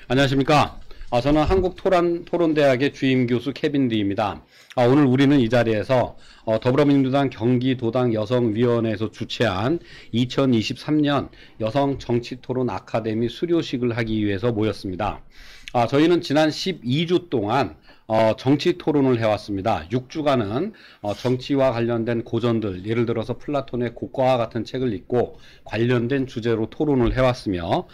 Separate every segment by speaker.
Speaker 1: 안녕하십니까. 저는 한국토론대학의 주임 교수 케빈 리입니다. 오늘 우리는 이 자리에서 더불어민주당 경기도당 여성위원회에서 주최한 2023년 여성정치토론 아카데미 수료식을 하기 위해서 모였습니다. 저희는 지난 12주 동안 정치 토론을 해왔습니다. 6주간은 정치와 관련된 고전들, 예를 들어서 플라톤의 국가와 같은 책을 읽고 관련된 주제로 토론을 해왔으며,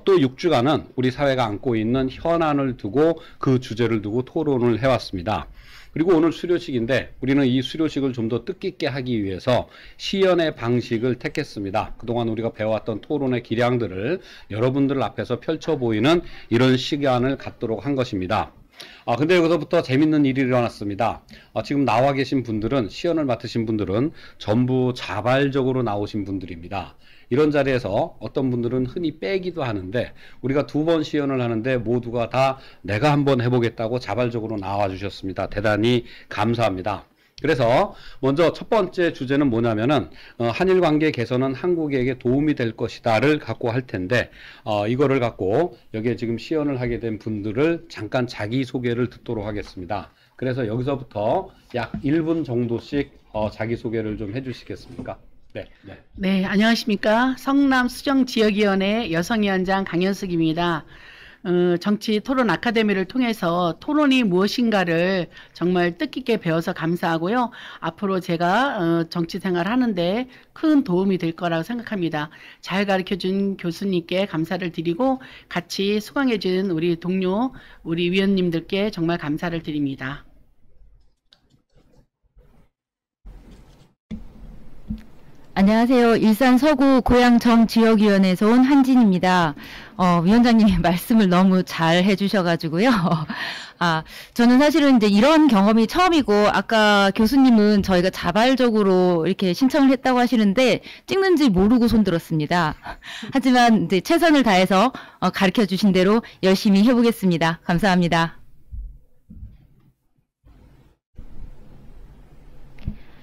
Speaker 1: 또 6주간은 우리 사회가 안고 있는 현안을 두고 그 주제를 두고 토론을 해왔습니다. 그리고 오늘 수료식인데 우리는 이 수료식을 좀 더 뜻깊게 하기 위해서 시연의 방식을 택했습니다. 그동안 우리가 배워왔던 토론의 기량들을 여러분들 앞에서 펼쳐 보이는 이런 시간을 갖도록 한 것입니다. 근데 여기서부터 재밌는 일이 일어났습니다. 지금 나와 계신 분들은, 시연을 맡으신 분들은 전부 자발적으로 나오신 분들입니다. 이런 자리에서 어떤 분들은 흔히 빼기도 하는데, 우리가 2번 시연을 하는데 모두가 다 내가 한번 해보겠다고 자발적으로 나와 주셨습니다. 대단히 감사합니다. 그래서 먼저 첫 번째 주제는 뭐냐면은 한일 관계 개선은 한국에게 도움이 될 것이다를 갖고 할 텐데, 이거를 갖고 여기에 지금 시연을 하게 된 분들을 잠깐 자기소개를 듣도록 하겠습니다. 그래서 여기서부터 약 1분 정도씩 자기소개를 좀 해주시겠습니까?
Speaker 2: 네, 안녕하십니까. 성남 수정지역위원회 여성위원장 강현숙입니다. 정치 토론 아카데미를 통해서 토론이 무엇인가를 정말 뜻깊게 배워서 감사하고요. 앞으로 제가 정치 생활 하는데 큰 도움이 될 거라고 생각합니다. 잘 가르쳐준 교수님께 감사를 드리고 같이 수강해준 우리 동료, 우리 위원님들께 정말 감사를 드립니다.
Speaker 3: 안녕하세요. 일산 서구 고양정지역위원회에서 온 한진입니다. 위원장님이 말씀을 너무 잘 해주셔가지고요. 저는 사실은 이제 이런 경험이 처음이고, 아까 교수님은 저희가 자발적으로 이렇게 신청을 했다고 하시는데, 찍는지 모르고 손들었습니다. 하지만 이제 최선을 다해서 가르쳐 주신 대로 열심히 해보겠습니다. 감사합니다.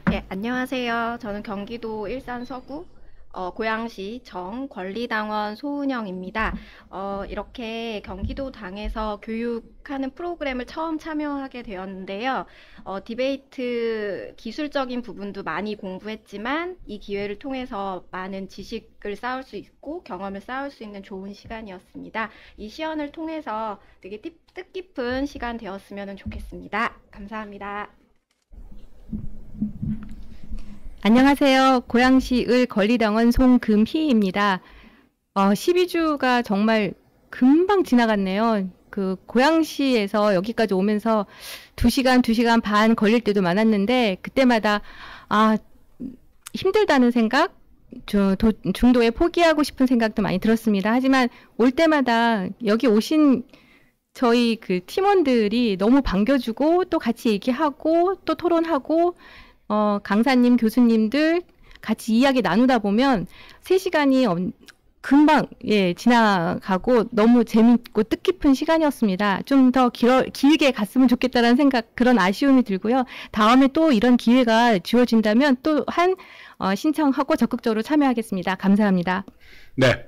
Speaker 4: 네, 안녕하세요. 저는 경기도 일산 서구 고양시 정권리당원 소은영입니다. 이렇게 경기도 당에서 교육하는 프로그램을 처음 참여하게 되었는데요. 디베이트 기술적인 부분도 많이 공부했지만 이 기회를 통해서 많은 지식을 쌓을 수 있고 경험을 쌓을 수 있는 좋은 시간이었습니다. 이 시연을 통해서 되게 뜻깊은 시간 되었으면 좋겠습니다. 감사합니다.
Speaker 5: 안녕하세요. 고양시 을 권리당원 송금희입니다. 12주가 정말 금방 지나갔네요. 고양시에서 여기까지 오면서 2시간, 2시간 반 걸릴 때도 많았는데, 그때마다 힘들다는 생각, 중도에 포기하고 싶은 생각도 많이 들었습니다. 하지만 올 때마다 여기 오신 저희 팀원들이 너무 반겨주고, 또 같이 얘기하고, 또 토론하고, 강사님, 교수님들 같이 이야기 나누다 보면 3시간이 금방 지나가고 너무 재밌고 뜻깊은 시간이었습니다. 좀 더 길게 갔으면 좋겠다라는 생각, 그런 아쉬움이 들고요. 다음에 또 이런 기회가 주어진다면 또한 신청하고 적극적으로 참여하겠습니다. 감사합니다.
Speaker 1: 네.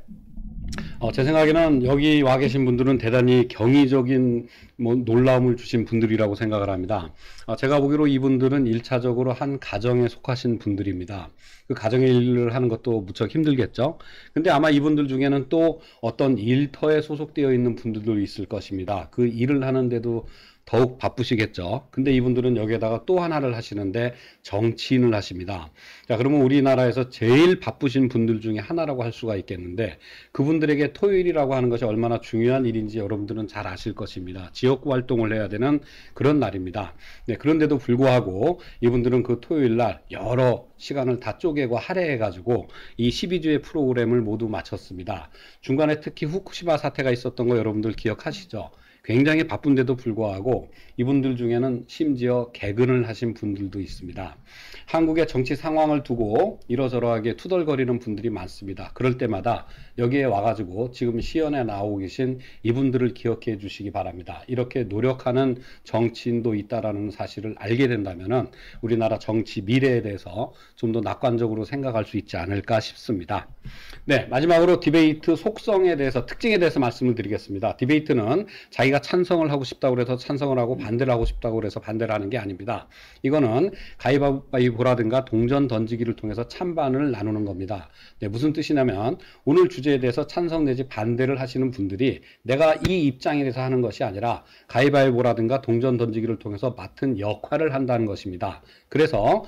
Speaker 1: 제 생각에는 여기 와 계신 분들은 대단히 경이적인 놀라움을 주신 분들이라고 생각을 합니다. 제가 보기로 이분들은 1차적으로 한 가정에 속하신 분들입니다. 그 가정의 일을 하는 것도 무척 힘들겠죠. 근데 아마 이분들 중에는 또 어떤 일터에 소속되어 있는 분들도 있을 것입니다. 그 일을 하는데도 더욱 바쁘시겠죠. 근데 이분들은 여기에다가 또 하나를 하시는데 정치인을 하십니다. 자, 그러면 우리나라에서 제일 바쁘신 분들 중에 하나라고 할 수가 있겠는데, 그분들에게 토요일이라고 하는 것이 얼마나 중요한 일인지 여러분들은 잘 아실 것입니다. 지역구 활동을 해야 되는 그런 날입니다. 네, 그런데도 불구하고 이분들은 그 토요일 날 여러 시간을 다 쪼개고 할애해가지고 이 12주의 프로그램을 모두 마쳤습니다. 중간에 특히 후쿠시마 사태가 있었던 거 여러분들 기억하시죠? 굉장히 바쁜데도 불구하고 이분들 중에는 심지어 개근을 하신 분들도 있습니다. 한국의 정치 상황을 두고 이러저러하게 투덜거리는 분들이 많습니다. 그럴 때마다 여기에 와가지고 지금 시연에 나오고 계신 이분들을 기억해 주시기 바랍니다. 이렇게 노력하는 정치인도 있다라는 사실을 알게 된다면은 우리나라 정치 미래에 대해서 좀 더 낙관적으로 생각할 수 있지 않을까 싶습니다. 네, 마지막으로 디베이트 속성에 대해서, 특징에 대해서 말씀을 드리겠습니다. 디베이트는 자기가 찬성을 하고 싶다고 해서 찬성을 하고 반대를 하고 싶다고 해서 반대를 하는 게 아닙니다. 이거는 가위바위보라든가 동전 던지기를 통해서 찬반을 나누는 겁니다. 네, 무슨 뜻이냐면 오늘 주제에 대해서 찬성 내지 반대를 하시는 분들이 내가 이 입장에 대해서 하는 것이 아니라 가위바위보라든가 동전 던지기를 통해서 맡은 역할을 한다는 것입니다. 그래서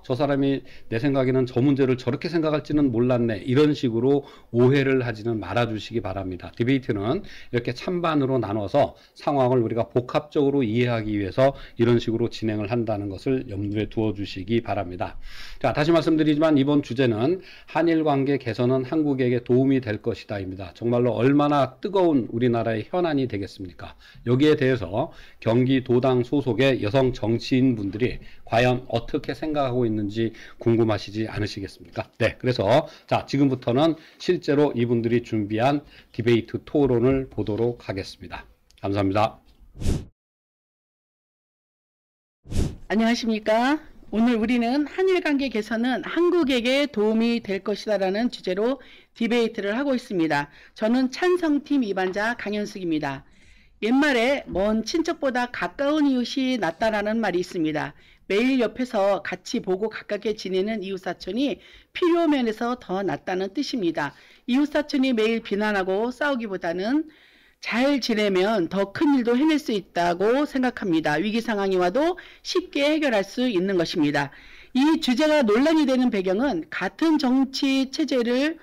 Speaker 1: 저 사람이 내 생각에는 저 문제를 저렇게 생각할지는 몰랐네, 이런 식으로 오해를 하지는 말아 주시기 바랍니다. 디베이트는 이렇게 찬반으로 나눠서 상황을 우리가 복합적으로 이해하기 위해서 이런 식으로 진행을 한다는 것을 염두에 두어 주시기 바랍니다. 자, 다시 말씀드리지만 이번 주제는 한일 관계 개선은 한국에게 도움이 될 것이다 입니다. 정말로 얼마나 뜨거운 우리나라의 현안이 되겠습니까? 여기에 대해서 경기도당 소속의 여성 정치인 분들이 과연 어떻게 생각하고 있는지 궁금하시지 않으시겠습니까? 네, 그래서 자, 지금부터는 실제로 이분들이 준비한 디베이트 토론을 보도록 하겠습니다. 감사합니다.
Speaker 2: 안녕하십니까? 오늘 우리는 한일 관계 개선은 한국에게 도움이 될 것이다라는 주제로 디베이트를 하고 있습니다. 저는 찬성팀 2반자 강현숙입니다. 옛말에 먼 친척보다 가까운 이웃이 낫다라는 말이 있습니다. 매일 옆에서 같이 보고 가깝게 지내는 이웃사촌이 필요 면에서 더 낫다는 뜻입니다. 이웃사촌이 매일 비난하고 싸우기보다는 잘 지내면 더 큰 일도 해낼 수 있다고 생각합니다. 위기 상황이 와도 쉽게 해결할 수 있는 것입니다. 이 주제가 논란이 되는 배경은 같은 정치 체제를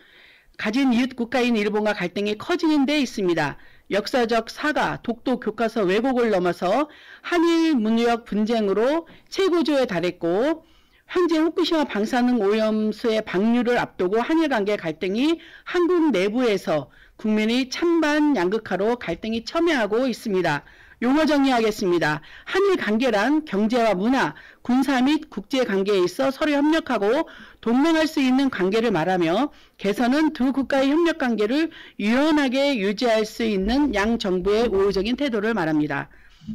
Speaker 2: 가진 이웃 국가인 일본과 갈등이 커지는 데 있습니다. 역사적 사과, 독도 교과서 왜곡을 넘어서 한일 무역 분쟁으로 최고조에 달했고, 현재 후쿠시마 방사능 오염수의 방류를 앞두고 한일 관계 갈등이 한국 내부에서 국민의 찬반 양극화로 갈등이 첨예하고 있습니다. 용어 정리하겠습니다. 한일 관계란 경제와 문화, 군사 및 국제 관계에 있어 서로 협력하고 동맹할 수 있는 관계를 말하며, 개선은 두 국가의 협력 관계를 유연하게 유지할 수 있는 양 정부의 우호적인 태도를 말합니다.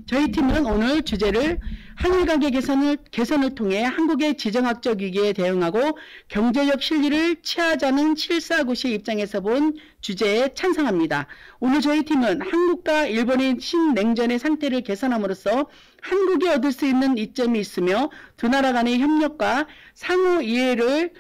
Speaker 2: 저희 팀은 오늘 주제를 한일 관계 개선을 통해 한국의 지정학적 위기에 대응하고 경제적 실리를 취하자는 실사구시의 입장에서 본 주제에 찬성합니다. 오늘 저희 팀은 한국과 일본의 신냉전의 상태를 개선함으로써 한국이 얻을 수 있는 이점이 있으며 두 나라 간의 협력과 상호 이해를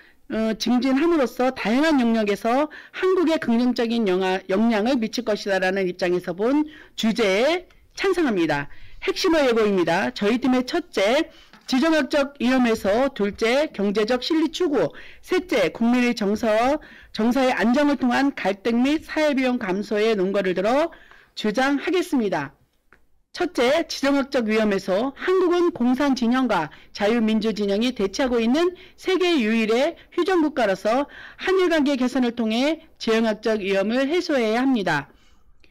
Speaker 2: 증진함으로써 다양한 영역에서 한국에 긍정적인 영향을 미칠 것이다라는 입장에서 본 주제에 찬성합니다. 핵심의 예고입니다. 저희 팀의 첫째, 지정학적 위험에서 둘째, 경제적 실리 추구, 셋째, 국민의 정서의 안정을 통한 갈등 및 사회비용 감소의 논거를 들어 주장하겠습니다. 첫째, 지정학적 위험에서 한국은 공산 진영과 자유민주 진영이 대치하고 있는 세계 유일의 휴전국가로서 한일 관계 개선을 통해 지정학적 위험을 해소해야 합니다.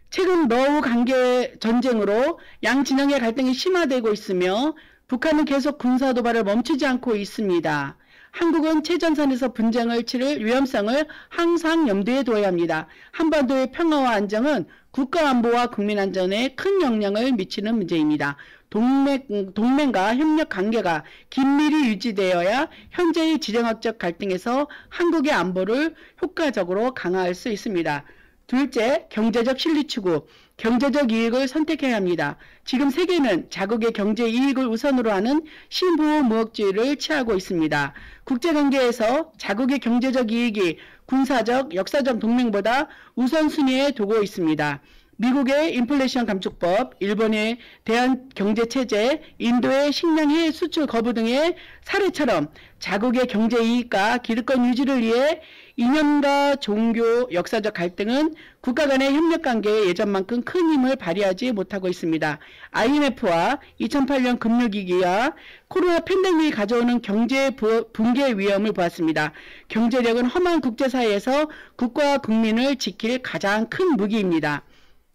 Speaker 2: 최근 러우 관계 전쟁으로 양 진영의 갈등이 심화되고 있으며 북한은 계속 군사 도발을 멈추지 않고 있습니다. 한국은 최전선에서 분쟁을 치를 위험성을 항상 염두에 둬야 합니다. 한반도의 평화와 안정은 국가 안보와 국민 안전에 큰 영향을 미치는 문제입니다. 동맹과 협력 관계가 긴밀히 유지되어야 현재의 지정학적 갈등에서 한국의 안보를 효과적으로 강화할 수 있습니다. 둘째, 경제적 실리 추구, 경제적 이익을 선택해야 합니다. 지금 세계는 자국의 경제 이익을 우선으로 하는 신보호 무역주의를 취하고 있습니다. 국제관계에서 자국의 경제적 이익이 군사적, 역사적 동맹보다 우선순위에 두고 있습니다. 미국의 인플레이션 감축법, 일본의 대한 경제체제, 인도의 식량 해외 수출 거부 등의 사례처럼 자국의 경제 이익과 기득권 유지를 위해 이념과 종교, 역사적 갈등은 국가 간의 협력 관계에 예전만큼 큰 힘을 발휘하지 못하고 있습니다. IMF와 2008년 금융위기와 코로나 팬데믹이 가져오는 경제 붕괴 위험을 보았습니다. 경제력은 험한 국제사회에서 국가와 국민을 지킬 가장 큰 무기입니다.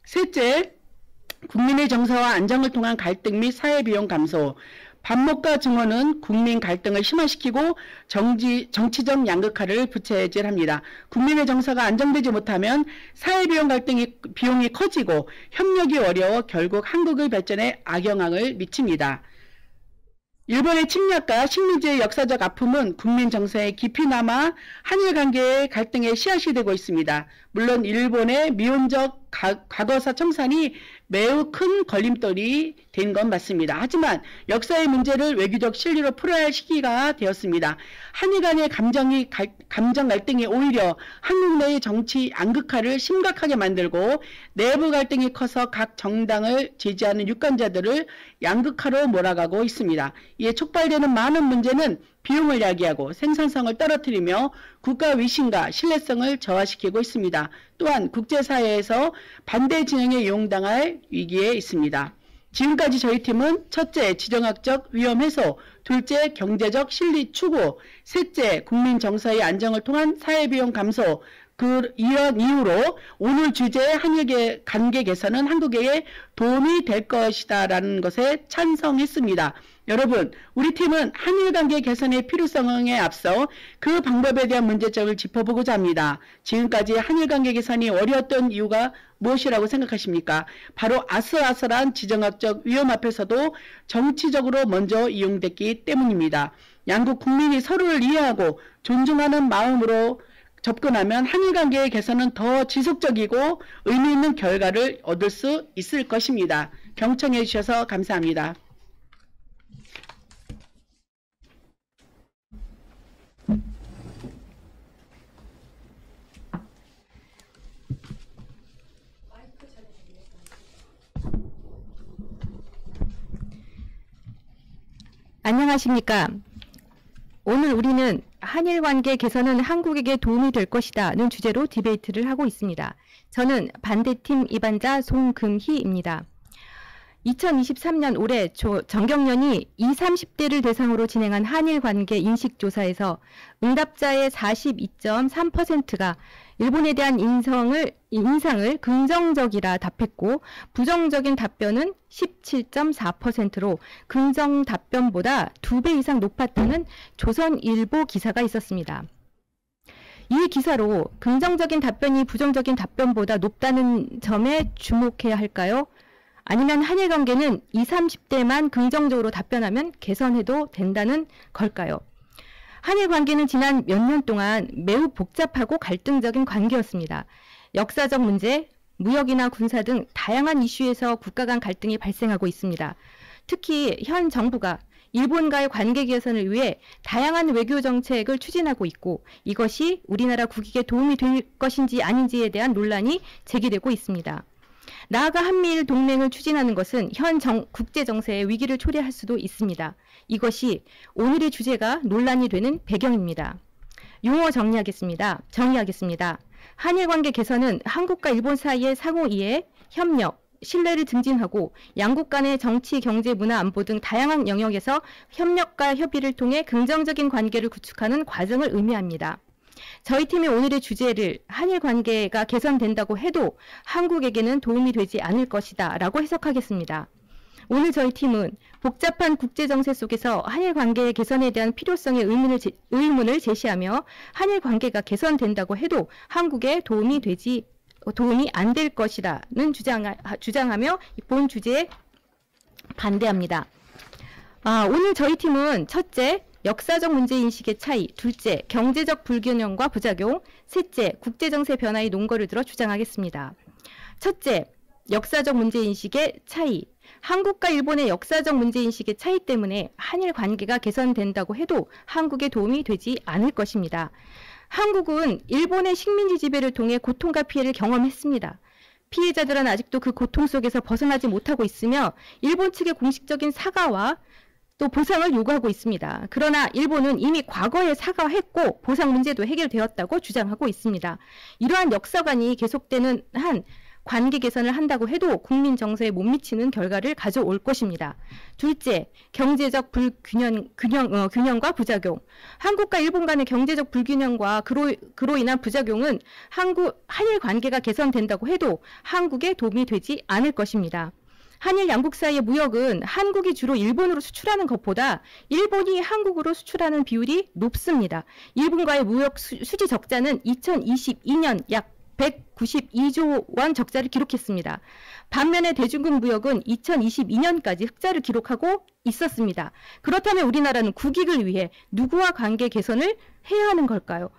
Speaker 2: 셋째, 국민의 정서와 안정을 통한 갈등 및 사회비용 감소. 반목과 증오는 국민 갈등을 심화시키고 정치적 양극화를 부채질합니다. 국민의 정서가 안정되지 못하면 사회비용 비용이 커지고 협력이 어려워 결국 한국의 발전에 악영향을 미칩니다. 일본의 침략과 식민지의 역사적 아픔은 국민 정서에 깊이 남아 한일 관계의 갈등의 씨앗이 되고 있습니다. 물론 일본의 미온적 과거사 청산이 매우 큰 걸림돌이 된 건 맞습니다. 하지만 역사의 문제를 외교적 실리로 풀어야 할 시기가 되었습니다. 한일 간의 감정 갈등이 오히려 한국 내의 정치 양극화를 심각하게 만들고 내부 갈등이 커서 각 정당을 지지하는 유권자들을 양극화로 몰아가고 있습니다. 이에 촉발되는 많은 문제는 비용을 야기하고 생산성을 떨어뜨리며 국가 위신과 신뢰성을 저하시키고 있습니다. 또한 국제사회에서 반대 진영에 이용당할 위기에 있습니다. 지금까지 저희 팀은 첫째, 지정학적 위험 해소, 둘째, 경제적 실리 추구, 셋째, 국민 정서의 안정을 통한 사회비용 감소, 이런 이유로 오늘 주제 한일 관계 개선은 한국에 도움이 될 것이다 라는 것에 찬성했습니다. 여러분, 우리 팀은 한일 관계 개선의 필요성에 앞서 그 방법에 대한 문제점을 짚어보고자 합니다. 지금까지 한일 관계 개선이 어려웠던 이유가 무엇이라고 생각하십니까? 바로 아슬아슬한 지정학적 위험 앞에서도 정치적으로 먼저 이용됐기 때문입니다. 양국 국민이 서로를 이해하고 존중하는 마음으로 접근하면 한일 관계의 개선은 더 지속적이고 의미 있는 결과를 얻을 수 있을 것입니다. 경청해 주셔서 감사합니다.
Speaker 5: 안녕하십니까. 오늘 우리는 한일 관계 개선은 한국에게 도움이 될 것이다는 주제로 디베이트를 하고 있습니다. 저는 반대팀 이반자 송금희입니다. 2023년 올해 정경련이 20, 30대를 대상으로 진행한 한일 관계 인식조사에서 응답자의 42.3%가 일본에 대한 인상을 긍정적이라 답했고 부정적인 답변은 17.4%로 긍정 답변보다 2배 이상 높았다는 조선일보 기사가 있었습니다. 이 기사로 긍정적인 답변이 부정적인 답변보다 높다는 점에 주목해야 할까요? 아니면 한일 관계는 20, 30대만 긍정적으로 답변하면 개선해도 된다는 걸까요? 한일 관계는 지난 몇 년 동안 매우 복잡하고 갈등적인 관계였습니다. 역사적 문제, 무역이나 군사 등 다양한 이슈에서 국가 간 갈등이 발생하고 있습니다. 특히 현 정부가 일본과의 관계 개선을 위해 다양한 외교 정책을 추진하고 있고 이것이 우리나라 국익에 도움이 될 것인지 아닌지에 대한 논란이 제기되고 있습니다. 나아가 한미일 동맹을 추진하는 것은 현 국제 정세의 위기를 초래할 수도 있습니다. 이것이 오늘의 주제가 논란이 되는 배경입니다. 용어 정리하겠습니다. 한일 관계 개선은 한국과 일본 사이의 상호 이해, 협력, 신뢰를 증진하고 양국 간의 정치, 경제, 문화, 안보 등 다양한 영역에서 협력과 협의를 통해 긍정적인 관계를 구축하는 과정을 의미합니다. 저희 팀이 오늘의 주제를 한일 관계가 개선된다고 해도 한국에게는 도움이 되지 않을 것이다 라고 해석하겠습니다. 오늘 저희 팀은 복잡한 국제정세 속에서 한일 관계의 개선에 대한 필요성의 의문을 제시하며 한일 관계가 개선된다고 해도 한국에 도움이 안 될 것이라는 주장하며 본 주제에 반대합니다. 오늘 저희 팀은 첫째, 역사적 문제인식의 차이, 둘째, 경제적 불균형과 부작용, 셋째, 국제정세 변화의 논거를 들어 주장하겠습니다. 첫째, 역사적 문제인식의 차이. 한국과 일본의 역사적 문제인식의 차이 때문에 한일 관계가 개선된다고 해도 한국에 도움이 되지 않을 것입니다. 한국은 일본의 식민지 지배를 통해 고통과 피해를 경험했습니다. 피해자들은 아직도 그 고통 속에서 벗어나지 못하고 있으며 일본 측의 공식적인 사과와 또 보상을 요구하고 있습니다. 그러나 일본은 이미 과거에 사과했고 보상 문제도 해결되었다고 주장하고 있습니다. 이러한 역사관이 계속되는 한 관계 개선을 한다고 해도 국민 정서에 못 미치는 결과를 가져올 것입니다. 둘째, 경제적 균형과 부작용. 한국과 일본 간의 경제적 불균형과 그로 인한 부작용은 한일 관계가 개선된다고 해도 한국에 도움이 되지 않을 것입니다. 한일 양국 사이의 무역은 한국이 주로 일본으로 수출하는 것보다 일본이 한국으로 수출하는 비율이 높습니다. 일본과의 무역 수지 적자는 2022년 약 192조 원 적자를 기록했습니다. 반면에 대중국 무역은 2022년까지 흑자를 기록하고 있었습니다. 그렇다면 우리나라는 국익을 위해 누구와 관계 개선을 해야 하는 걸까요?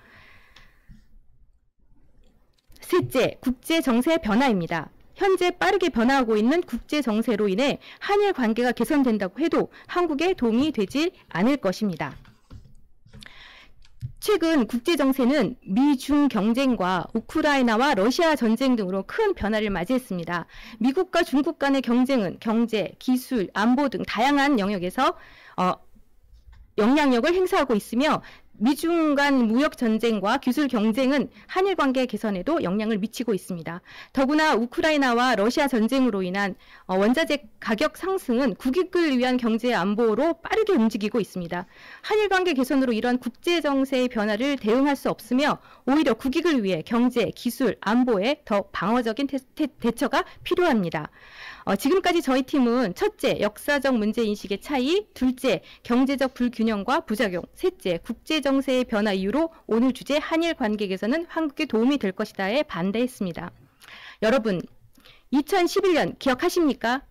Speaker 5: 셋째, 국제 정세 변화입니다. 현재 빠르게 변화하고 있는 국제 정세로 인해 한일 관계가 개선된다고 해도 한국에 도움이 되지 않을 것입니다. 최근 국제 정세는 미중 경쟁과 우크라이나와 러시아 전쟁 등으로 큰 변화를 맞이했습니다. 미국과 중국 간의 경쟁은 경제, 기술, 안보 등 다양한 영역에서 영향력을 행사하고 있으며 미중 간 무역 전쟁과 기술 경쟁은 한일 관계 개선에도 영향을 미치고 있습니다. 더구나 우크라이나와 러시아 전쟁으로 인한 원자재 가격 상승은 국익을 위한 경제 안보로 빠르게 움직이고 있습니다. 한일 관계 개선으로 이러한 국제 정세의 변화를 대응할 수 없으며 오히려 국익을 위해 경제, 기술, 안보에 더 방어적인 대처가 필요합니다. 지금까지 저희 팀은 첫째, 역사적 문제인식의 차이, 둘째, 경제적 불균형과 부작용, 셋째, 국제정세의 변화 이유로 오늘 주제 한일 관계 개선은 한국에 도움이 될 것이다에 반대했습니다. 여러분, 2011년 기억하십니까?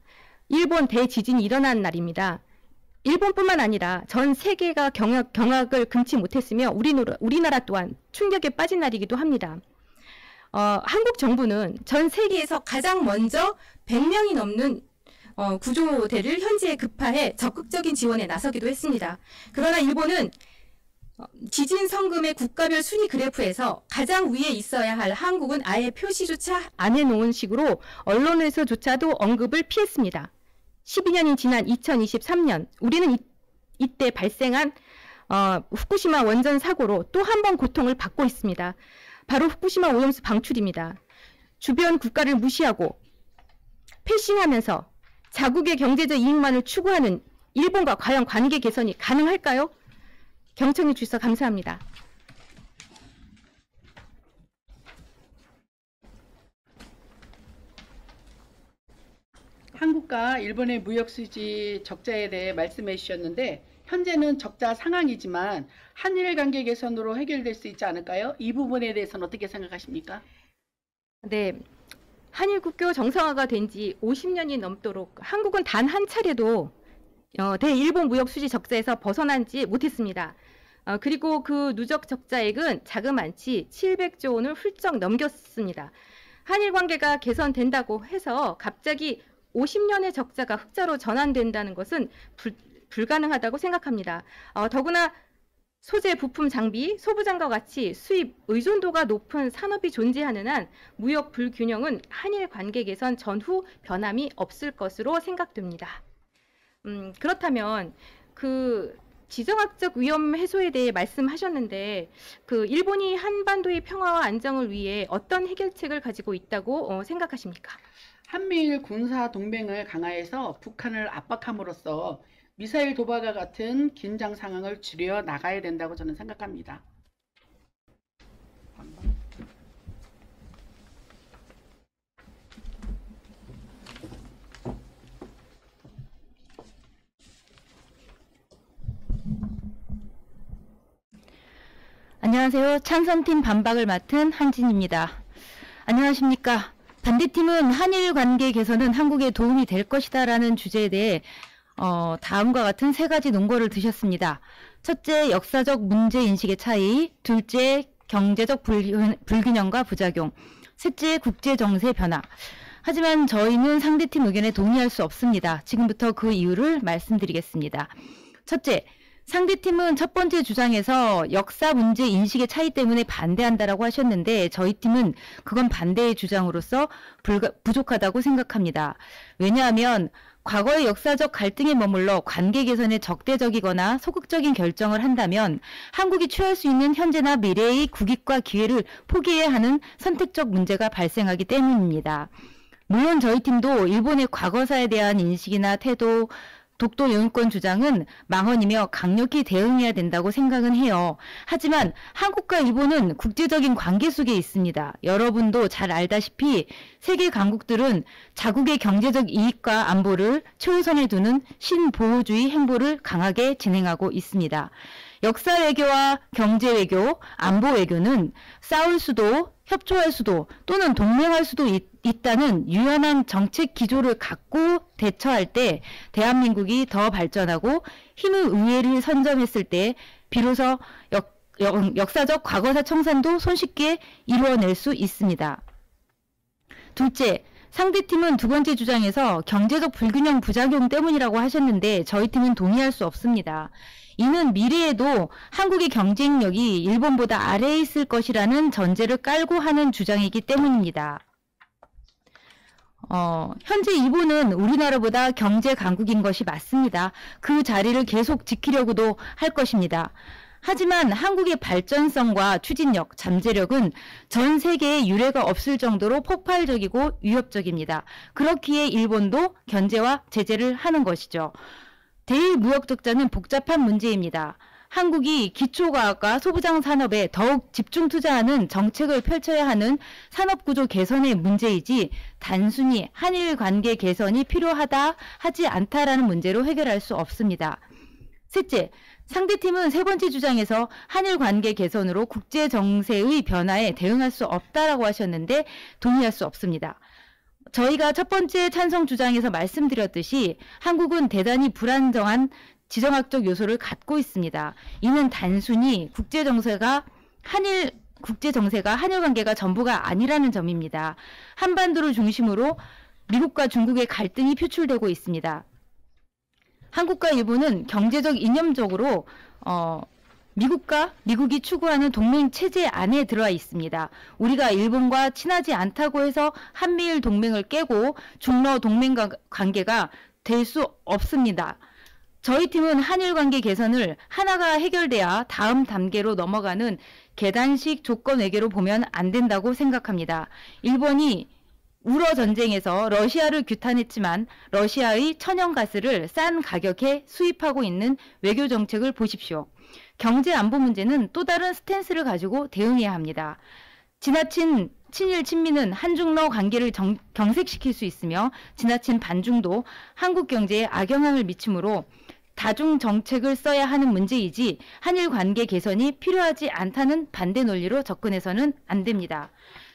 Speaker 5: 일본 대지진이 일어난 날입니다. 일본뿐만 아니라 전 세계가 경악을 금치 못했으며 우리나라 또한 충격에 빠진 날이기도 합니다. 한국 정부는 전 세계에서 가장 먼저 100명이 넘는 구조대를 현지에 급파해 적극적인 지원에 나서기도 했습니다. 그러나 일본은 지진 성금의 국가별 순위 그래프에서 가장 위에 있어야 할 한국은 아예 표시조차 안 해놓은 식으로 언론에서조차도 언급을 피했습니다. 12년이 지난 2023년 우리는 이때 발생한 후쿠시마 원전 사고로 또 한 번 고통을 받고 있습니다. 바로 후쿠시마 오염수 방출입니다. 주변 국가를 무시하고 패싱하면서 자국의 경제적 이익만을 추구하는 일본과 과연 관계 개선이 가능할까요? 경청해 주셔서 감사합니다.
Speaker 2: 한국과 일본의 무역 수지 적자에 대해 말씀해 주셨는데 현재는 적자 상황이지만 한일 관계 개선으로 해결될 수 있지 않을까요? 이 부분에 대해서는 어떻게 생각하십니까?
Speaker 5: 네, 한일 국교 정상화가 된 지 50년이 넘도록 한국은 단 한 차례도 대일본 무역 수지 적자에서 벗어나지 못했습니다. 그리고 그 누적 적자액은 자그만치 700조 원을 훌쩍 넘겼습니다. 한일 관계가 개선된다고 해서 갑자기 50년의 적자가 흑자로 전환된다는 것은 불가능하다고 생각합니다. 더구나 소재, 부품, 장비, 소부장과 같이 수입 의존도가 높은 산업이 존재하는 한 무역 불균형은 한일 관계 개선 전후 변함이 없을 것으로 생각됩니다. 그렇다면 그 지정학적 위험 해소에 대해 말씀하셨는데 그 일본이 한반도의 평화와 안정을 위해 어떤 해결책을 가지고 있다고 생각하십니까?
Speaker 2: 한미일 군사 동맹을 강화해서 북한을 압박함으로써 미사일 도발과 같은 긴장 상황을 줄여 나가야 된다고 저는 생각합니다.
Speaker 3: 안녕하세요. 찬성팀 반박을 맡은 한진입니다. 안녕하십니까. 반대팀은 한일 관계 개선은 한국에 도움이 될 것이다라는 주제에 대해 다음과 같은 세 가지 논거를 드셨습니다. 첫째, 역사적 문제인식의 차이. 둘째, 경제적 불균형과 부작용. 셋째, 국제정세 변화. 하지만 저희는 상대팀 의견에 동의할 수 없습니다. 지금부터 그 이유를 말씀드리겠습니다. 첫째, 상대팀은 첫 번째 주장에서 역사 문제 인식의 차이 때문에 반대한다라고 하셨는데 저희 팀은 그건 반대의 주장으로서 부족하다고 생각합니다. 왜냐하면 과거의 역사적 갈등에 머물러 관계 개선에 적대적이거나 소극적인 결정을 한다면 한국이 취할 수 있는 현재나 미래의 국익과 기회를 포기해야 하는 선택적 문제가 발생하기 때문입니다. 물론 저희 팀도 일본의 과거사에 대한 인식이나 태도 독도 영유권 주장은 망언이며 강력히 대응해야 된다고 생각은 해요. 하지만 한국과 일본은 국제적인 관계 속에 있습니다. 여러분도 잘 알다시피 세계 강국들은 자국의 경제적 이익과 안보를 최우선에 두는 신보호주의 행보를 강하게 진행하고 있습니다. 역사 외교와 경제 외교, 안보 외교는 싸울 수도, 협조할 수도 또는 동맹할 수도 있다는 유연한 정책 기조를 갖고 대처할 때 대한민국이 더 발전하고 힘의 우위를 선점했을 때 비로소 역사적 과거사 청산도 손쉽게 이루어낼 수 있습니다. 둘째, 상대팀은 두 번째 주장에서 경제적 불균형 부작용 때문이라고 하셨는데 저희 팀은 동의할 수 없습니다. 이는 미래에도 한국의 경쟁력이 일본보다 아래에 있을 것이라는 전제를 깔고 하는 주장이기 때문입니다. 현재 일본은 우리나라보다 경제 강국인 것이 맞습니다. 그 자리를 계속 지키려고도 할 것입니다. 하지만 한국의 발전성과 추진력, 잠재력은 전 세계에 유례가 없을 정도로 폭발적이고 위협적입니다. 그렇기에 일본도 견제와 제재를 하는 것이죠. 대일 무역 적자는 복잡한 문제입니다. 한국이 기초과학과 소부장 산업에 더욱 집중 투자하는 정책을 펼쳐야 하는 산업구조 개선의 문제이지 단순히 한일 관계 개선이 필요하다 하지 않다라는 문제로 해결할 수 없습니다. 셋째, 상대팀은 세 번째 주장에서 한일 관계 개선으로 국제 정세의 변화에 대응할 수 없다라고 하셨는데 동의할 수 없습니다. 저희가 첫 번째 찬성 주장에서 말씀드렸듯이 한국은 대단히 불안정한 지정학적 요소를 갖고 있습니다. 이는 단순히 국제 정세가 한일 관계가 전부가 아니라는 점입니다. 한반도를 중심으로 미국과 중국의 갈등이 표출되고 있습니다. 한국과 일본은 경제적 이념적으로 미국이 추구하는 동맹 체제 안에 들어와 있습니다. 우리가 일본과 친하지 않다고 해서 한미일 동맹을 깨고 중러 동맹 관계가 될 수 없습니다. 저희 팀은 한일 관계 개선을 하나가 해결돼야 다음 단계로 넘어가는 계단식 조건 외교로 보면 안 된다고 생각합니다. 일본이 우러 전쟁에서 러시아를 규탄했지만 러시아의 천연가스를 싼 가격에 수입하고 있는 외교 정책을 보십시오. 경제 안보 문제는 또 다른 스탠스를 가지고 대응해야 합니다. 지나친 친일 친미는 한중러 관계를 경색시킬 수 있으며 지나친 반중도 한국 경제에 악영향을 미치므로 다중 정책을 써야 하는 문제이지 한일 관계 개선이 필요하지 않다는 반대 논리로 접근해서는 안 됩니다.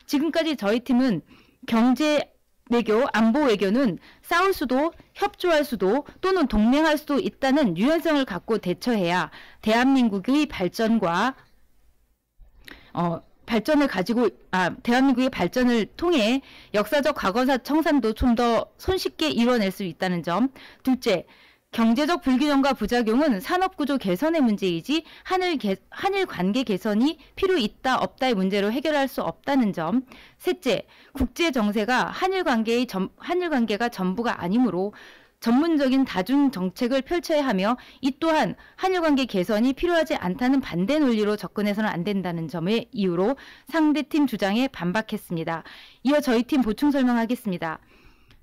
Speaker 3: 지금까지 저희 팀은 경제 외교, 안보 외교는 싸울 수도 협조할 수도 또는 동맹할 수도 있다는 유연성을 갖고 대처해야 대한민국의 대한민국의 발전을 통해 역사적 과거사 청산도 좀 더 손쉽게 이뤄낼 수 있다는 점. 둘째, 경제적 불균형과 부작용은 산업구조 개선의 문제이지 한일 관계 개선이 필요 있다 없다의 문제로 해결할 수 없다는 점. 셋째, 국제 정세가 한일 관계가 전부가 아니므로 전문적인 다중 정책을 펼쳐야 하며 이 또한 한일 관계 개선이 필요하지 않다는 반대 논리로 접근해서는 안 된다는 점의 이유로 상대팀 주장에 반박했습니다. 이어 저희 팀 보충 설명하겠습니다.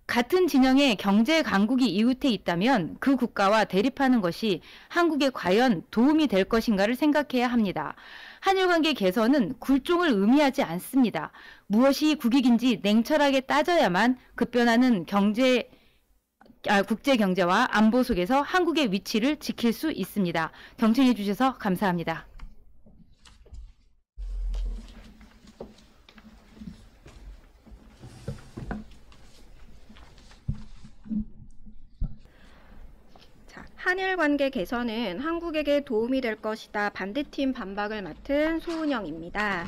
Speaker 3: 같은 진영의 경제 강국이 이웃에 있다면 그 국가와 대립하는 것이 한국에 과연 도움이 될 것인가를 생각해야 합니다. 한일 관계 개선은 굴종을 의미하지 않습니다. 무엇이 국익인지 냉철하게 따져야만 급변하는 국제 경제와 안보 속에서 한국의 위치를 지킬 수 있습니다. 경청해 주셔서 감사합니다.
Speaker 4: 한일 관계 개선은 한국에게 도움이 될 것이다. 반대팀 반박을 맡은 소은영입니다.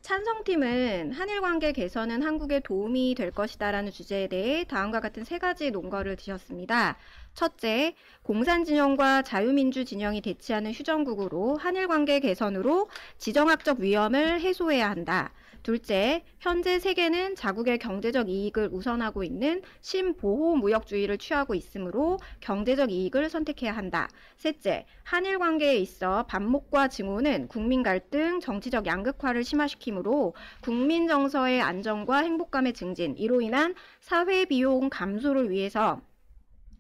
Speaker 4: 찬성팀은 한일 관계 개선은 한국에 도움이 될 것이다 라는 주제에 대해 다음과 같은 세 가지 논거를 드셨습니다. 첫째, 공산진영과 자유민주 진영이 대치하는 휴전국으로 한일 관계 개선으로 지정학적 위험을 해소해야 한다. 둘째, 현재 세계는 자국의 경제적 이익을 우선하고 있는 신보호 무역주의를 취하고 있으므로 경제적 이익을 선택해야 한다. 셋째, 한일 관계에 있어 반목과 증오는 국민 갈등, 정치적 양극화를 심화시키므로 국민 정서의 안정과 행복감의 증진, 이로 인한 사회 비용 감소를 위해서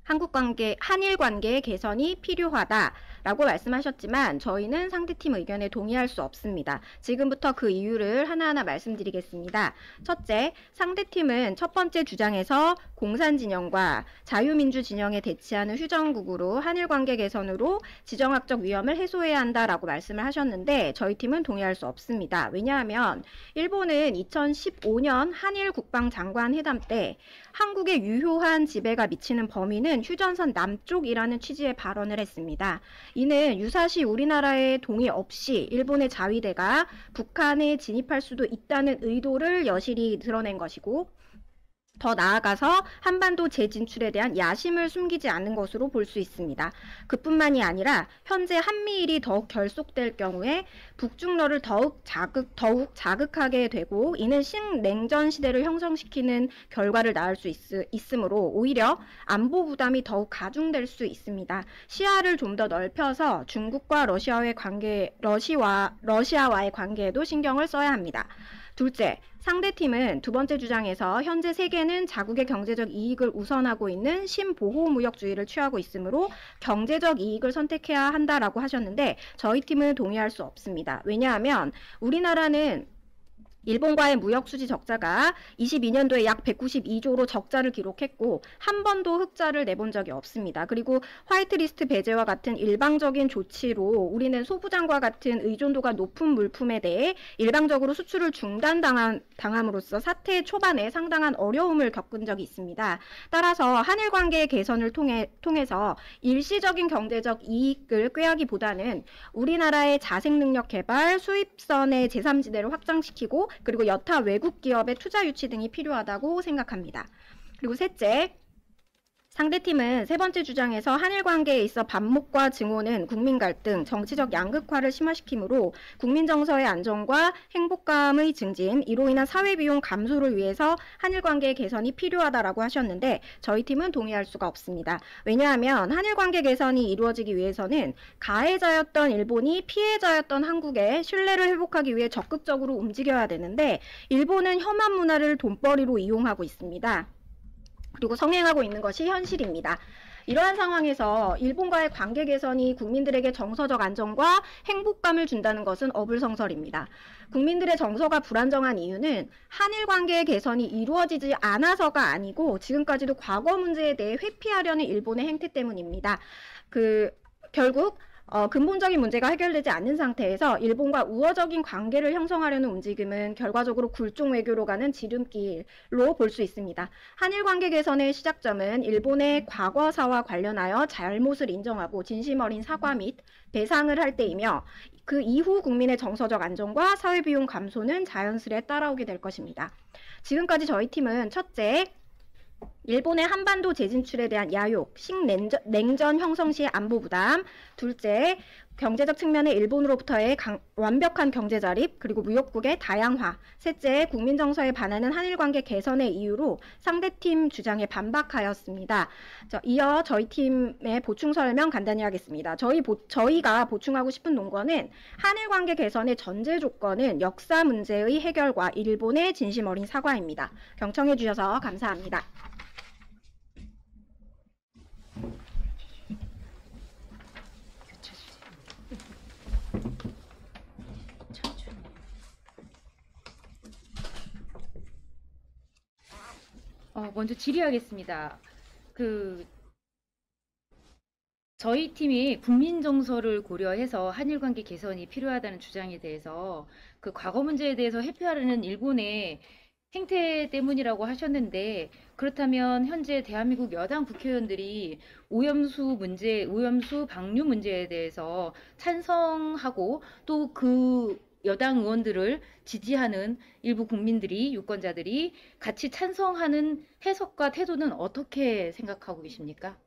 Speaker 4: 한일 관계 개선이 필요하다라고 말씀하셨지만 저희는 상대팀 의견에 동의할 수 없습니다. 지금부터 그 이유를 하나하나 말씀드리겠습니다. 첫째, 상대팀은 첫 번째 주장에서 공산 진영과 자유민주 진영에 대치하는 휴전국으로 한일 관계 개선으로 지정학적 위험을 해소해야 한다라고 말씀을 하셨는데 저희 팀은 동의할 수 없습니다. 왜냐하면 일본은 2015년 한일 국방장관 회담 때 한국에 유효한 지배가 미치는 범위는 휴전선 남쪽이라는 취지의 발언을 했습니다. 이는 유사시 우리나라의 동의 없이 일본의 자위대가 북한에 진입할 수도 있다는 의도를 여실히 드러낸 것이고 더 나아가서 한반도 재진출에 대한 야심을 숨기지 않는 것으로 볼 수 있습니다. 그뿐만이 아니라 현재 한미일이 더욱 결속될 경우에 북중러를 더욱 자극하게 되고 이는 신냉전 시대를 형성시키는 결과를 낳을 수 있으므로 오히려 안보 부담이 더욱 가중될 수 있습니다. 시야를 좀 더 넓혀서 중국과 러시아와의 관계에도 신경을 써야 합니다. 둘째, 상대팀은 두 번째 주장에서 현재 세계는 자국의 경제적 이익을 우선하고 있는 신보호무역주의를 취하고 있으므로 경제적 이익을 선택해야 한다라고 하셨는데 저희 팀은 동의할 수 없습니다. 왜냐하면 우리나라는 일본과의 무역수지 적자가 22년도에 약 192조로 적자를 기록했고 한 번도 흑자를 내본 적이 없습니다. 그리고 화이트리스트 배제와 같은 일방적인 조치로 우리는 소부장과 같은 의존도가 높은 물품에 대해 일방적으로 수출을 중단당함으로써 사태 초반에 상당한 어려움을 겪은 적이 있습니다. 따라서 한일 관계 개선을 통해서 일시적인 경제적 이익을 꾀하기보다는 우리나라의 자생능력 개발, 수입선의 제3지대를 확장시키고 그리고 여타 외국 기업의 투자 유치 등이 필요하다고 생각합니다. 그리고 셋째, 상대팀은 세 번째 주장에서 한일 관계에 있어 반목과 증오는 국민 갈등, 정치적 양극화를 심화시키므로 국민 정서의 안정과 행복감의 증진, 이로 인한 사회 비용 감소를 위해서 한일 관계 개선이 필요하다라고 하셨는데 저희 팀은 동의할 수가 없습니다. 왜냐하면 한일 관계 개선이 이루어지기 위해서는 가해자였던 일본이 피해자였던 한국의 신뢰를 회복하기 위해 적극적으로 움직여야 되는데 일본은 혐한 문화를 돈벌이로 이용하고 있습니다. 그리고 성행하고 있는 것이 현실입니다. 이러한 상황에서 일본과의 관계 개선이 국민들에게 정서적 안정과 행복감을 준다는 것은 어불성설입니다. 국민들의 정서가 불안정한 이유는 한일 관계 개선이 이루어지지 않아서가 아니고 지금까지도 과거 문제에 대해 회피하려는 일본의 행태 때문입니다. 결국 근본적인 문제가 해결되지 않는 상태에서 일본과 우호적인 관계를 형성하려는 움직임은 결과적으로 굴종 외교로 가는 지름길로 볼 수 있습니다. 한일 관계 개선의 시작점은 일본의 과거사와 관련하여 잘못을 인정하고 진심 어린 사과 및 배상을 할 때이며 그 이후 국민의 정서적 안정과 사회비용 감소는 자연스레 따라오게 될 것입니다. 지금까지 저희 팀은 첫째, 일본의 한반도 재진출에 대한 야욕, 신냉전 형성 시의 안보 부담, 둘째, 경제적 측면의 일본으로부터의 완벽한 경제 자립, 그리고 무역국의 다양화, 셋째, 국민 정서에 반하는 한일 관계 개선의 이유로 상대팀 주장에 반박하였습니다. 이어 저희 팀의 보충 설명 간단히 하겠습니다. 저희가 보충하고 싶은 논거는 한일 관계 개선의 전제 조건은 역사 문제의 해결과 일본의 진심 어린 사과입니다. 경청해 주셔서 감사합니다.
Speaker 3: 먼저 질의하겠습니다. 저희 팀이 국민 정서를 고려해서 한일 관계 개선이 필요하다는 주장에 대해서 그 과거 문제에 대해서 회피하려는 일본의 행태 때문이라고 하셨는데 그렇다면 현재 대한민국 여당 국회의원들이 오염수 방류 문제에 대해서 찬성하고 또 그 여당 의원들을 지지하는 일부 국민들이 유권자들이 같이 찬성하는 해석과 태도는 어떻게 생각하고 계십니까?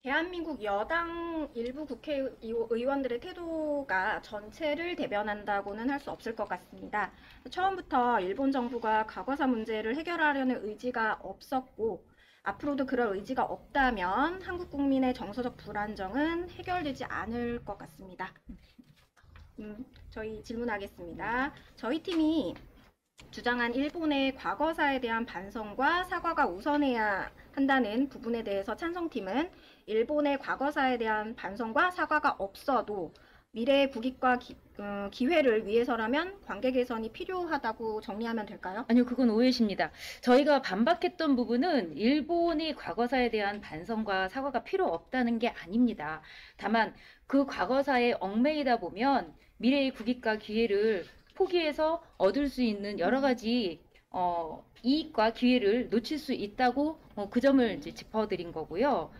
Speaker 4: 대한민국 여당 일부 국회의원들의 태도가 전체를 대변한다고는 할 수 없을 것 같습니다. 처음부터 일본 정부가 과거사 문제를 해결하려는 의지가 없었고 앞으로도 그럴 의지가 없다면 한국 국민의 정서적 불안정은 해결되지 않을 것 같습니다. 저희 질문하겠습니다. 저희 팀이 주장한 일본의 과거사에 대한 반성과 사과가 우선해야 한다는 부분에 대해서 찬성팀은 일본의 과거사에 대한 반성과 사과가 없어도 미래의 국익과 기회를 위해서라면 관계 개선이 필요하다고 정리하면 될까요?
Speaker 6: 아니요, 그건 오해십니다. 저희가 반박했던 부분은 일본의 과거사에 대한 반성과 사과가 필요 없다는 게 아닙니다. 다만 그 과거사에 얽매이다 보면 미래의 국익과 기회를 포기해서 얻을 수 있는 여러 가지 이익과 기회를 놓칠 수 있다고 그 점을 이제 짚어드린 거고요.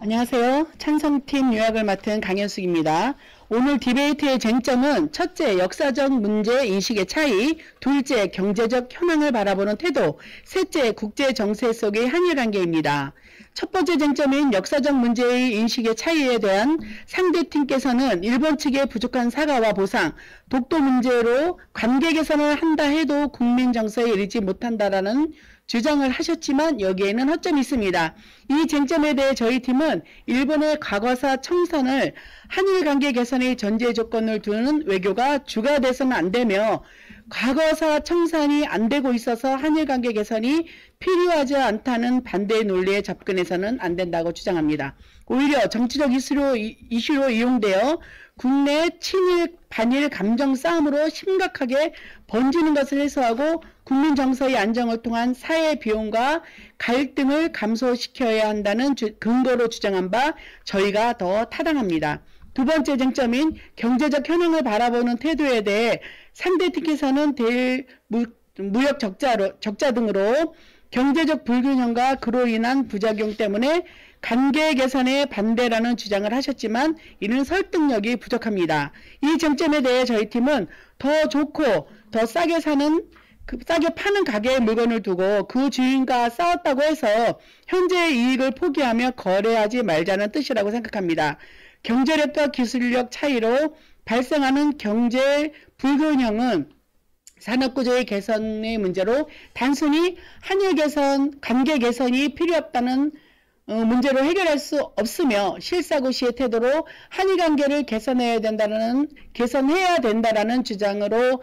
Speaker 2: 안녕하세요. 찬성팀 요약을 맡은 강현숙입니다. 오늘 디베이트의 쟁점은 첫째, 역사적 문제 인식의 차이, 둘째, 경제적 현황을 바라보는 태도, 셋째, 국제 정세 속의 한일 관계입니다. 첫 번째 쟁점인 역사적 문제의 인식의 차이에 대한 상대팀께서는 일본 측의 부족한 사과와 보상, 독도 문제로 관계 개선을 한다 해도 국민 정서에 이르지 못한다라는 주장을 하셨지만 여기에는 허점이 있습니다. 이 쟁점에 대해 저희 팀은 일본의 과거사 청산을 한일 관계 개선의 전제 조건을 두는 외교가 주가 돼서는 안 되며 과거사 청산이 안 되고 있어서 한일 관계 개선이 필요하지 않다는 반대 논리에 접근해서는 안 된다고 주장합니다. 오히려 정치적 이슈로 이용되어 국내 친일 반일 감정 싸움으로 심각하게 번지는 것을 해소하고 국민 정서의 안정을 통한 사회 비용과 갈등을 감소시켜야 한다는 근거로 주장한 바 저희가 더 타당합니다. 두 번째 쟁점인 경제적 현황을 바라보는 태도에 대해 상대팀께서는 무역 적자 등으로 경제적 불균형과 그로 인한 부작용 때문에 관계 개선에 반대라는 주장을 하셨지만 이는 설득력이 부족합니다. 이 쟁점에 대해 저희 팀은 더 좋고 더 싸게 파는 가게에 물건을 두고 그 주인과 싸웠다고 해서 현재의 이익을 포기하며 거래하지 말자는 뜻이라고 생각합니다. 경제력과 기술력 차이로 발생하는 경제 불균형은 산업구조의 개선의 문제로 단순히 한일 개선, 관계 개선이 필요 없다는 문제로 해결할 수 없으며 실사구시의 태도로 한일 관계를 개선해야 된다라는 주장으로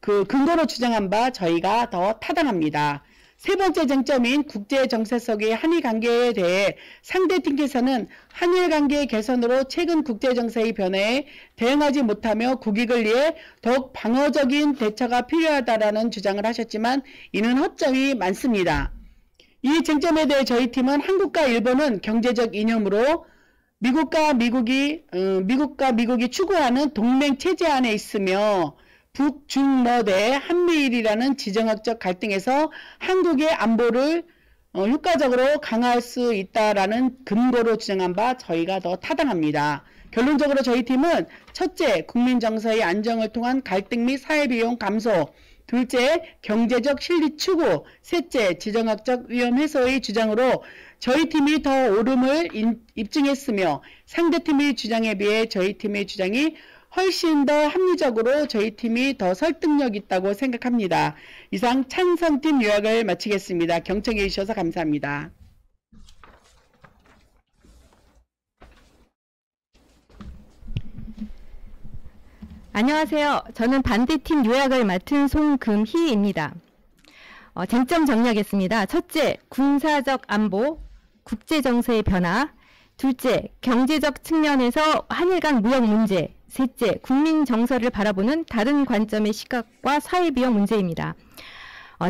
Speaker 2: 근거로 주장한 바 저희가 더 타당합니다. 세 번째 쟁점인 국제 정세 속의 한일 관계에 대해 상대팀께서는 한일 관계 개선으로 최근 국제 정세의 변화에 대응하지 못하며 국익을 위해 더욱 방어적인 대처가 필요하다라는 주장을 하셨지만 이는 허점이 많습니다. 이 쟁점에 대해 저희 팀은 한국과 일본은 경제적 이념으로 미국과 미국이 추구하는 동맹 체제 안에 있으며 북중러 대 한미일이라는 지정학적 갈등에서 한국의 안보를 효과적으로 강화할 수 있다라는 근거로 주장한 바 저희가 더 타당합니다. 결론적으로 저희 팀은 첫째, 국민 정서의 안정을 통한 갈등 및 사회비용 감소, 둘째, 경제적 실리 추구, 셋째, 지정학적 위험 해소의 주장으로 저희 팀이 더 옳음을 입증했으며 상대팀의 주장에 비해 저희 팀의 주장이 훨씬 더 합리적으로 저희 팀이 더 설득력 있다고 생각합니다. 이상 찬성팀 요약을 마치겠습니다. 경청해 주셔서 감사합니다.
Speaker 5: 안녕하세요. 저는 반대팀 요약을 맡은 송금희입니다. 쟁점 정리하겠습니다. 첫째, 군사적 안보, 국제정세의 변화. 둘째, 경제적 측면에서 한일 간 무역 문제. 셋째, 국민 정서를 바라보는 다른 관점의 시각과 사회비용 문제입니다.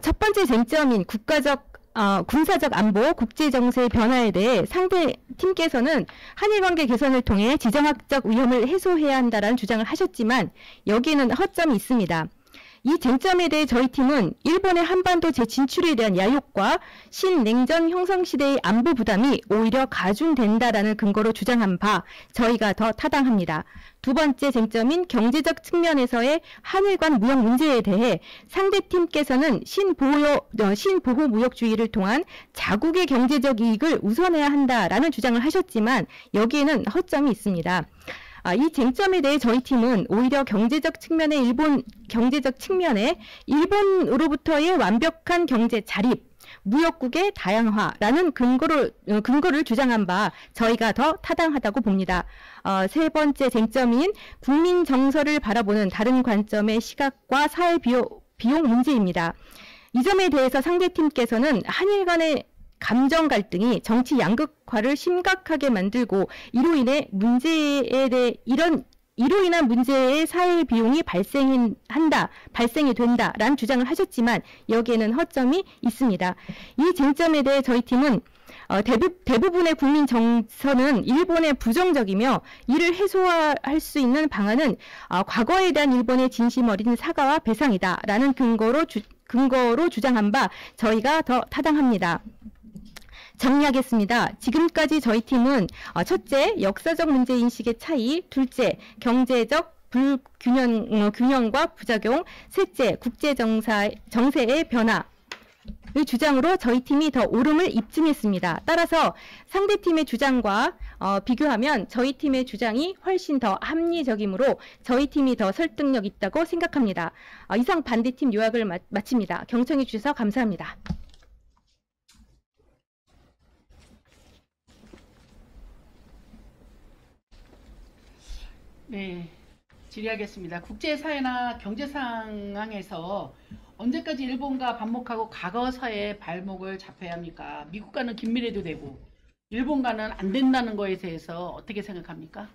Speaker 5: 첫 번째 쟁점인 군사적 안보, 국제정세의 변화에 대해 상대 팀께서는 한일관계 개선을 통해 지정학적 위험을 해소해야 한다는 주장을 하셨지만 여기에는 허점이 있습니다. 이 쟁점에 대해 저희 팀은 일본의 한반도 재진출에 대한 야욕과 신냉전 형성시대의 안보 부담이 오히려 가중된다라는 근거로 주장한 바 저희가 더 타당합니다. 두 번째 쟁점인 경제적 측면에서의 한일 간 무역 문제에 대해 상대팀께서는 신보호 무역주의를 통한 자국의 경제적 이익을 우선해야 한다라는 주장을 하셨지만 여기에는 허점이 있습니다. 이 쟁점에 대해 저희 팀은 오히려 경제적 측면에 일본으로부터의 완벽한 경제 자립, 무역국의 다양화라는 근거를 주장한 바 저희가 더 타당하다고 봅니다. 세 번째 쟁점인 국민 정서를 바라보는 다른 관점의 시각과 사회 비용 문제입니다. 이 점에 대해서 상대팀께서는 한일 간의 감정 갈등이 정치 양극화를 심각하게 만들고 이로 인한 문제의 사회 비용이 발생이 된다라는 주장을 하셨지만 여기에는 허점이 있습니다. 이 쟁점에 대해 저희 팀은 대부분의 국민 정서는 일본에 부정적이며 이를 해소할 수 있는 방안은 과거에 대한 일본의 진심 어린 사과와 배상이다라는 근거로 주장한 바 저희가 더 타당합니다. 정리하겠습니다. 지금까지 저희 팀은 첫째, 역사적 문제인식의 차이, 둘째, 경제적 균형과 부작용, 셋째, 국제 정세의 변화, 이 주장으로 저희 팀이 더 옳음을 입증했습니다. 따라서 상대팀의 주장과 비교하면 저희 팀의 주장이 훨씬 더 합리적이므로 저희 팀이 더 설득력 있다고 생각합니다. 이상 반대팀 요약을 마칩니다. 경청해 주셔서 감사합니다.
Speaker 2: 네, 질의하겠습니다. 국제사회나 경제 상황에서 언제까지 일본과 반목하고 과거사의 발목을 잡혀야 합니까? 미국과는 긴밀해도 되고 일본과는 안 된다는 거에 대해서 어떻게 생각합니까?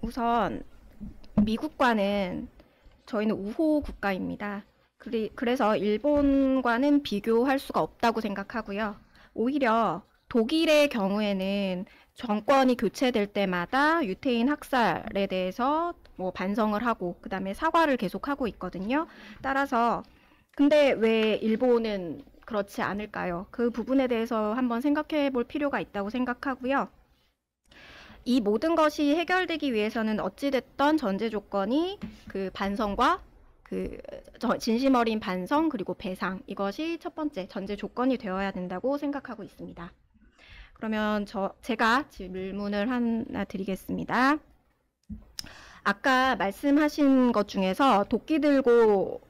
Speaker 4: 우선 미국과는 저희는 우호 국가입니다. 그래서 일본과는 비교할 수가 없다고 생각하고요. 오히려 독일의 경우에는 정권이 교체될 때마다 유태인 학살에 대해서 반성을 하고 그다음에 사과를 계속하고 있거든요. 따라서 근데 왜 일본은 그렇지 않을까요? 그 부분에 대해서 한번 생각해 볼 필요가 있다고 생각하고요. 이 모든 것이 해결되기 위해서는 어찌됐던 전제 조건이 그 반성과 진심 어린 반성 그리고 배상, 이것이 첫 번째 전제 조건이 되어야 된다고 생각하고 있습니다. 그러면 제가 질문을 하나 드리겠습니다. 아까 말씀하신 것 중에서 도끼 들고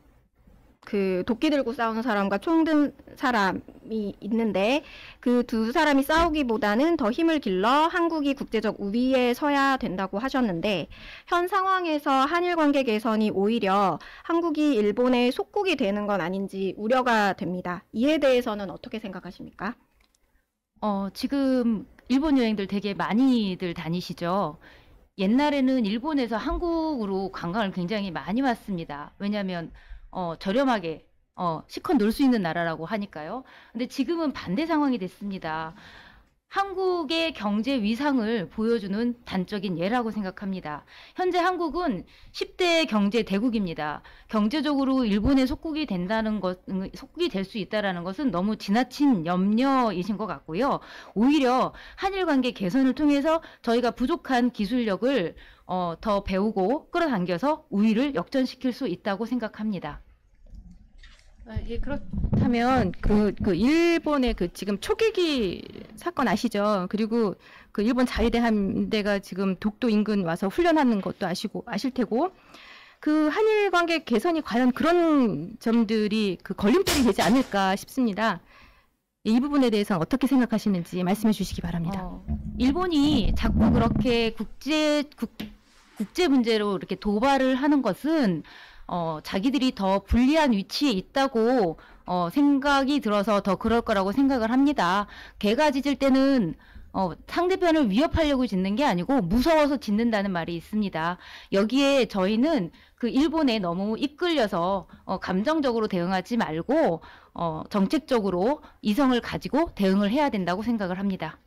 Speaker 4: 싸우는 사람과 총 든 사람이 있는데 그 두 사람이 싸우기보다는 더 힘을 길러 한국이 국제적 우위에 서야 된다고 하셨는데 현 상황에서 한일 관계 개선이 오히려 한국이 일본의 속국이 되는 건 아닌지 우려가 됩니다. 이에 대해서는 어떻게 생각하십니까?
Speaker 3: 지금 일본 여행들 되게 많이들 다니시죠? 옛날에는 일본에서 한국으로 관광을 굉장히 많이 왔습니다. 왜냐하면 저렴하게 실컷 놀 수 있는 나라라고 하니까요. 근데 지금은 반대 상황이 됐습니다. 한국의 경제 위상을 보여주는 단적인 예라고 생각합니다. 현재 한국은 10대 경제 대국입니다. 경제적으로 일본의 속국이 될 수 있다는 것은 너무 지나친 염려이신 것 같고요. 오히려 한일 관계 개선을 통해서 저희가 부족한 기술력을 더 배우고 끌어당겨서 우위를 역전시킬 수 있다고 생각합니다.
Speaker 5: 예, 그렇다면 일본의 지금 초계기 사건 아시죠? 그리고 일본 자위대 함대가 지금 독도 인근 와서 훈련하는 것도 아실 테고 한일 관계 개선이 과연 그런 점들이 걸림돌이 되지 않을까 싶습니다. 이 부분에 대해서는 어떻게 생각하시는지 말씀해 주시기 바랍니다.
Speaker 3: 일본이 자꾸 그렇게 국제 문제로 이렇게 도발을 하는 것은 자기들이 더 불리한 위치에 있다고 생각이 들어서 더 그럴 거라고 생각을 합니다. 개가 짖을 때는 상대편을 위협하려고 짖는 게 아니고 무서워서 짖는다는 말이 있습니다. 여기에 저희는 일본에 너무 이끌려서 감정적으로 대응하지 말고 정책적으로 이성을 가지고 대응을 해야 된다고 생각을 합니다.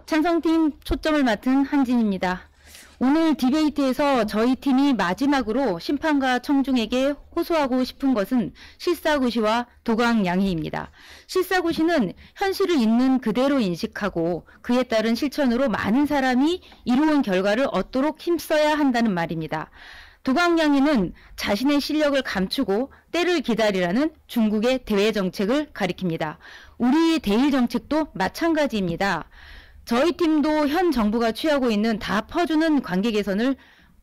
Speaker 3: 찬성팀 초점을 맡은 한진입니다. 오늘 디베이트에서 저희 팀이 마지막으로 심판과 청중에게 호소하고 싶은 것은 실사구시와 도광양해입니다. 실사구시는 현실을 있는 그대로 인식하고 그에 따른 실천으로 많은 사람이 이로운 결과를 얻도록 힘써야 한다는 말입니다. 도광양이는 자신의 실력을 감추고 때를 기다리라는 중국의 대외 정책을 가리킵니다. 우리 대일 정책도 마찬가지입니다. 저희 팀도 현 정부가 취하고 있는 다 퍼주는 관계 개선을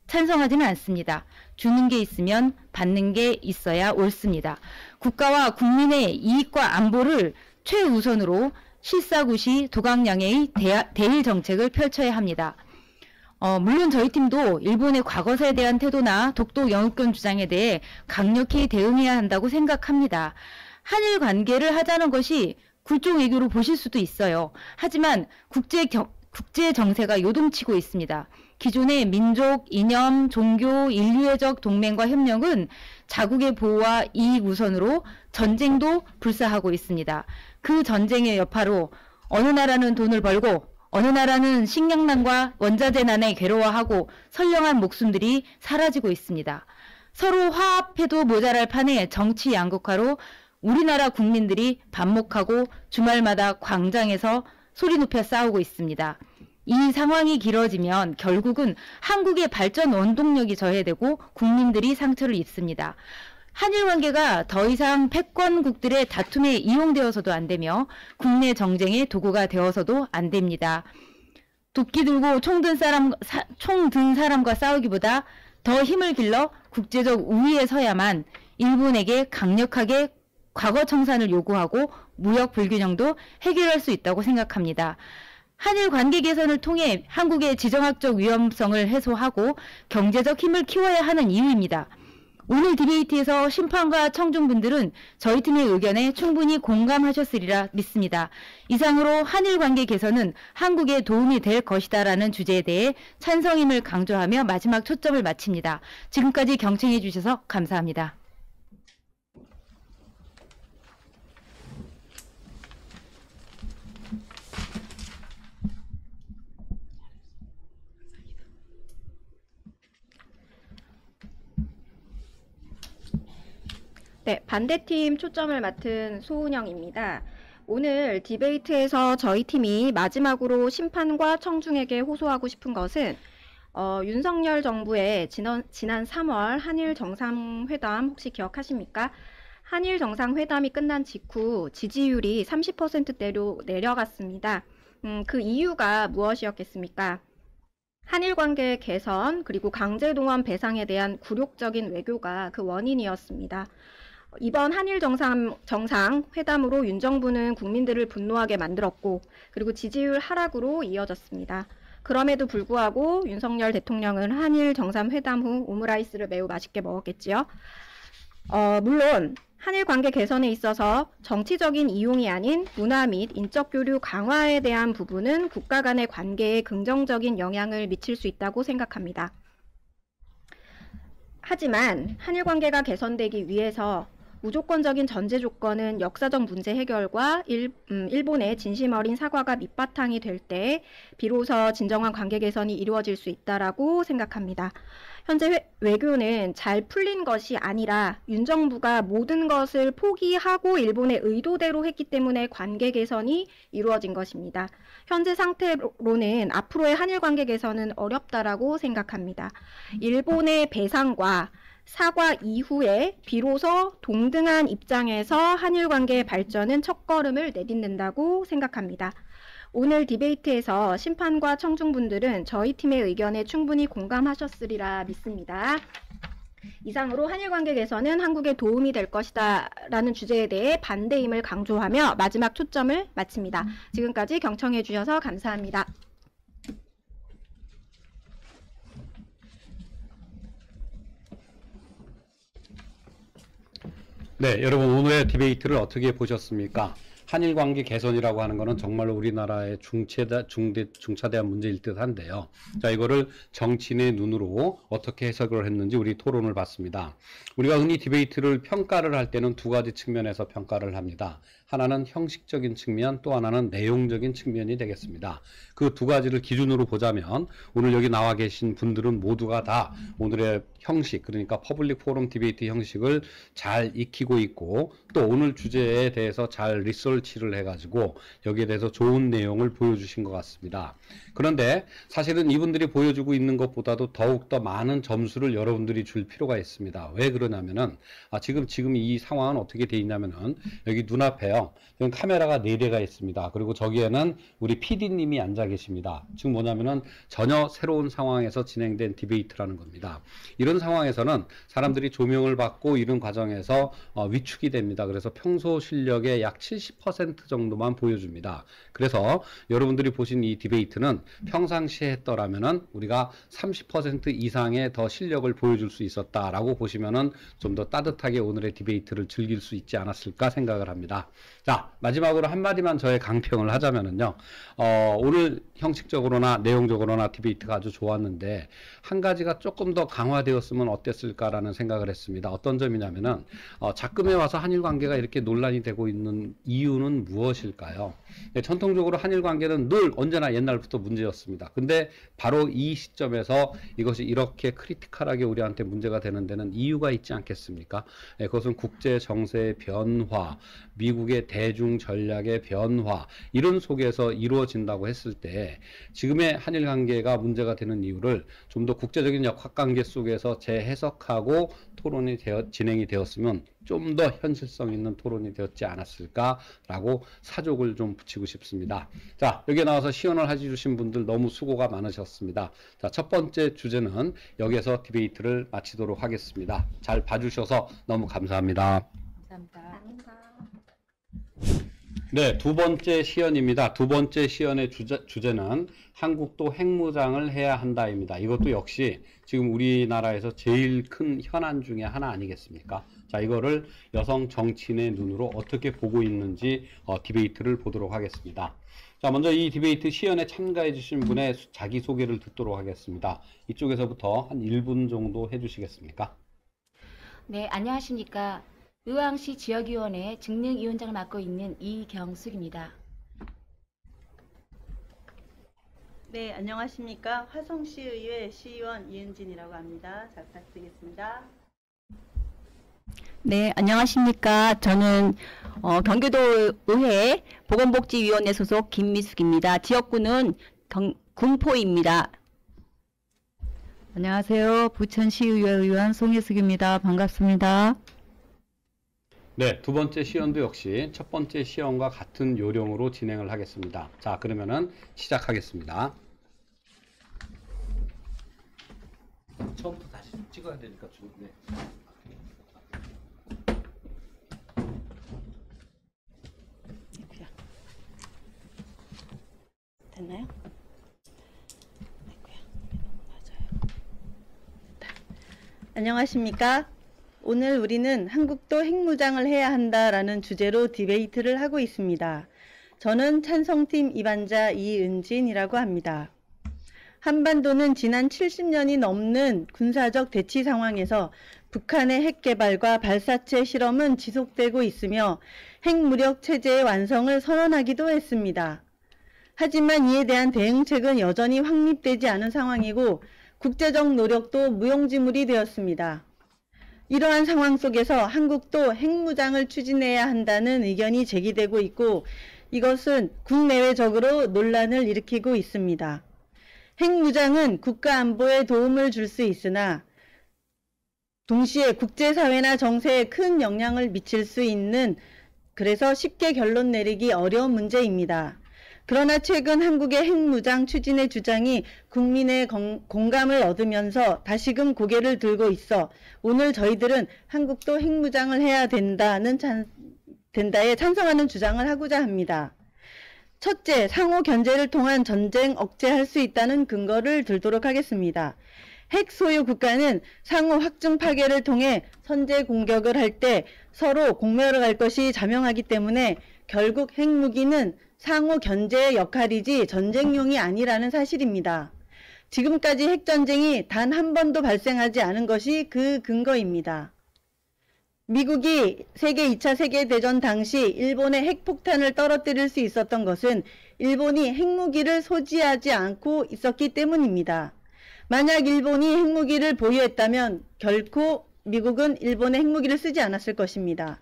Speaker 3: 찬성하지는 않습니다. 주는 게 있으면 받는 게 있어야 옳습니다. 국가와 국민의 이익과 안보를 최우선으로 실사구시 도광양의 대일 정책을 펼쳐야 합니다. 물론 저희 팀도 일본의 과거사에 대한 태도나 독도 영유권 주장에 대해 강력히 대응해야 한다고 생각합니다. 한일 관계를 하자는 것이 굴종 외교로 보실 수도 있어요. 하지만 국제 정세가 요동치고 있습니다. 기존의 민족, 이념, 종교, 인류애적 동맹과 협력은 자국의 보호와 이익 우선으로 전쟁도 불사하고 있습니다. 그 전쟁의 여파로 어느 나라는 돈을 벌고 어느 나라는 식량난과 원자재난에 괴로워하고 선량한 목숨들이 사라지고 있습니다. 서로 화합해도 모자랄 판에 정치 양극화로 우리나라 국민들이 반목하고 주말마다 광장에서 소리 높여 싸우고 있습니다. 이 상황이 길어지면 결국은 한국의 발전 원동력이 저해되고 국민들이 상처를 입습니다. 한일 관계가 더 이상 패권국들의 다툼에 이용되어서도 안 되며 국내 정쟁의 도구가 되어서도 안 됩니다. 도끼 들고 총 든 사람과 싸우기보다 더 힘을 길러 국제적 우위에 서야만 일본에게 강력하게 과거 청산을 요구하고 무역 불균형도 해결할 수 있다고 생각합니다. 한일 관계 개선을 통해 한국의 지정학적 위험성을 해소하고 경제적 힘을 키워야 하는 이유입니다. 오늘 디베이트에서 심판과 청중분들은 저희 팀의 의견에 충분히 공감하셨으리라 믿습니다. 이상으로 한일 관계 개선은 한국에 도움이 될 것이다라는 주제에 대해 찬성임을 강조하며 마지막 초점을 마칩니다. 지금까지 경청해 주셔서 감사합니다.
Speaker 4: 네, 반대팀 초점을 맡은 소은영입니다. 오늘 디베이트에서 저희 팀이 마지막으로 심판과 청중에게 호소하고 싶은 것은 윤석열 정부의 지난 3월 한일 정상회담 혹시 기억하십니까? 한일 정상회담이 끝난 직후 지지율이 30%대로 내려갔습니다. 그 이유가 무엇이었겠습니까? 한일 관계 개선 그리고 강제동원 배상에 대한 굴욕적인 외교가 그 원인이었습니다. 이번 한일 정상회담으로 윤 정부는 국민들을 분노하게 만들었고 그리고 지지율 하락으로 이어졌습니다. 그럼에도 불구하고 윤석열 대통령은 한일 정상회담 후 오므라이스를 매우 맛있게 먹었겠지요. 물론 한일 관계 개선에 있어서 정치적인 이용이 아닌 문화 및 인적 교류 강화에 대한 부분은 국가 간의 관계에 긍정적인 영향을 미칠 수 있다고 생각합니다. 하지만 한일 관계가 개선되기 위해서 무조건적인 전제 조건은 역사적 문제 해결과 일본의 진심 어린 사과가 밑바탕이 될 때 비로소 진정한 관계 개선이 이루어질 수 있다라고 생각합니다. 현재 외교는 잘 풀린 것이 아니라 윤 정부가 모든 것을 포기하고 일본의 의도대로 했기 때문에 관계 개선이 이루어진 것입니다. 현재 상태로는 앞으로의 한일 관계 개선은 어렵다라고 생각합니다. 일본의 배상과 사과 이후에 비로소 동등한 입장에서 한일 관계의 발전은 첫걸음을 내딛는다고 생각합니다. 오늘 디베이트에서 심판과 청중분들은 저희 팀의 의견에 충분히 공감하셨으리라 믿습니다. 이상으로 한일 관계 개선은 한국에 도움이 될 것이다 라는 주제에 대해 반대임을 강조하며 마지막 초점을 마칩니다. 지금까지 경청해 주셔서 감사합니다.
Speaker 1: 네, 여러분 오늘의 디베이트를 어떻게 보셨습니까? 한일 관계 개선이라고 하는 것은 정말로 우리나라의 중차대한 문제일 듯 한데요. 자, 이거를 정치인의 눈으로 어떻게 해석을 했는지 우리 토론을 봤습니다. 우리가 흔히 디베이트를 평가를 할 때는 두 가지 측면에서 평가를 합니다. 하나는 형식적인 측면, 또 하나는 내용적인 측면이 되겠습니다. 그 두 가지를 기준으로 보자면 오늘 여기 나와 계신 분들은 모두가 다 오늘의 형식, 그러니까 퍼블릭 포럼 디베이트 형식을 잘 익히고 있고 또 오늘 주제에 대해서 잘 리서치 리서치를 해가지고 여기에 대해서 좋은 내용을 보여주신 것 같습니다. 그런데 사실은 이분들이 보여주고 있는 것보다도 더욱더 많은 점수를 여러분들이 줄 필요가 있습니다. 왜 그러냐면은 지금 이 상황은 어떻게 돼 있냐면은 여기 눈앞에요. 지금 카메라가 4대가 있습니다. 그리고 저기에는 우리 PD님이 앉아 계십니다. 즉 뭐냐면은 전혀 새로운 상황에서 진행된 디베이트라는 겁니다. 이런 상황에서는 사람들이 조명을 받고 이런 과정에서 위축이 됩니다. 그래서 평소 실력의 약 70% 정도만 보여줍니다. 그래서 여러분들이 보신 이 디베이트는 평상시에 했더라면은 우리가 30% 이상의 더 실력을 보여줄 수 있었다라고 보시면은 좀 더 따뜻하게 오늘의 디베이트를 즐길 수 있지 않았을까 생각을 합니다. 자, 마지막으로 한마디만 저의 강평을 하자면은요, 오늘 형식적으로나 내용적으로나 디베이트가 아주 좋았는데 한 가지가 조금 더 강화되었으면 어땠을까라는 생각을 했습니다. 어떤 점이냐면은 작금에 와서 한일 관계가 이렇게 논란이 되고 있는 이유는 무엇일까요? 네, 전통적으로 한일 관계는 늘 언제나 옛날부터 문제였습니다. 근데 바로 이 시점에서 이것이 이렇게 크리티컬하게 우리한테 문제가 되는 데는 이유가 있지 않겠습니까? 네, 그것은 국제 정세의 변화, 미국의 대중 전략의 변화, 이런 속에서 이루어진다고 했을 때 지금의 한일 관계가 문제가 되는 이유를 좀 더 국제적인 역학관계 속에서 재해석하고 토론이 진행이 되었으면 좀 더 현실성 있는 토론이 되었지 않았을까라고 사족을 좀 붙이고 싶습니다. 자, 여기에 나와서 시연을 해주신 분들 너무 수고가 많으셨습니다. 자, 첫 번째 주제는 여기에서 디베이트를 마치도록 하겠습니다. 잘 봐주셔서 너무 감사합니다.
Speaker 6: 감사합니다.
Speaker 1: 네, 두 번째 시연입니다. 두 번째 시연의 주제는 한국도 핵무장을 해야 한다입니다. 이것도 역시 지금 우리나라에서 제일 큰 현안 중에 하나 아니겠습니까? 자, 이거를 여성 정치인의 눈으로 어떻게 보고 있는지 디베이트를 보도록 하겠습니다. 자, 먼저 이 디베이트 시연에 참가해 주신 분의 자기소개를 듣도록 하겠습니다. 이쪽에서부터 한 1분 정도 해주시겠습니까?
Speaker 7: 네, 안녕하십니까. 의왕시 지역위원회 직능위원장을 맡고 있는 이경숙입니다.
Speaker 8: 네, 안녕하십니까. 화성시의회 시의원 이은진이라고 합니다. 잘 부탁드리겠습니다.
Speaker 9: 네, 안녕하십니까. 저는 경기도의회 보건복지위원회 소속 김미숙입니다. 지역구는 군포입니다.
Speaker 3: 안녕하세요. 부천시의회 의원 송혜숙입니다. 반갑습니다.
Speaker 1: 네, 두 번째 시연도 역시 첫 번째 시연과 같은 요령으로 진행을 하겠습니다. 자, 그러면은 시작하겠습니다. 처음부터 다시 찍어야 되니까 좀, 네.
Speaker 8: 됐나요? 안녕하십니까. 오늘 우리는 한국도 핵무장을 해야 한다라는 주제로 디베이트를 하고 있습니다. 저는 찬성팀 입안자 이은진이라고 합니다. 한반도는 지난 70년이 넘는 군사적 대치 상황에서 북한의 핵 개발과 발사체 실험은 지속되고 있으며 핵무력 체제의 완성을 선언하기도 했습니다. 하지만 이에 대한 대응책은 여전히 확립되지 않은 상황이고 국제적 노력도 무용지물이 되었습니다. 이러한 상황 속에서 한국도 핵무장을 추진해야 한다는 의견이 제기되고 있고 이것은 국내외적으로 논란을 일으키고 있습니다. 핵무장은 국가 안보에 도움을 줄 수 있으나 동시에 국제사회나 정세에 큰 영향을 미칠 수 있는 그래서 쉽게 결론 내리기 어려운 문제입니다. 그러나 최근 한국의 핵무장 추진의 주장이 국민의 공감을 얻으면서 다시금 고개를 들고 있어 오늘 저희들은 한국도 핵무장을 해야 된다에 찬성하는 주장을 하고자 합니다. 첫째, 상호 견제를 통한 전쟁 억제할 수 있다는 근거를 들도록 하겠습니다. 핵 소유 국가는 상호 확증 파괴를 통해 선제 공격을 할 때 서로 공멸을 할 것이 자명하기 때문에 결국 핵무기는 상호 견제의 역할이지 전쟁용이 아니라는 사실입니다. 지금까지 핵전쟁이 단 한 번도 발생하지 않은 것이 그 근거입니다. 미국이 세계 2차 세계대전 당시 일본의 핵폭탄을 떨어뜨릴 수 있었던 것은 일본이 핵무기를 소지하지 않고 있었기 때문입니다. 만약 일본이 핵무기를 보유했다면 결코 미국은 일본의 핵무기를 쓰지 않았을 것입니다.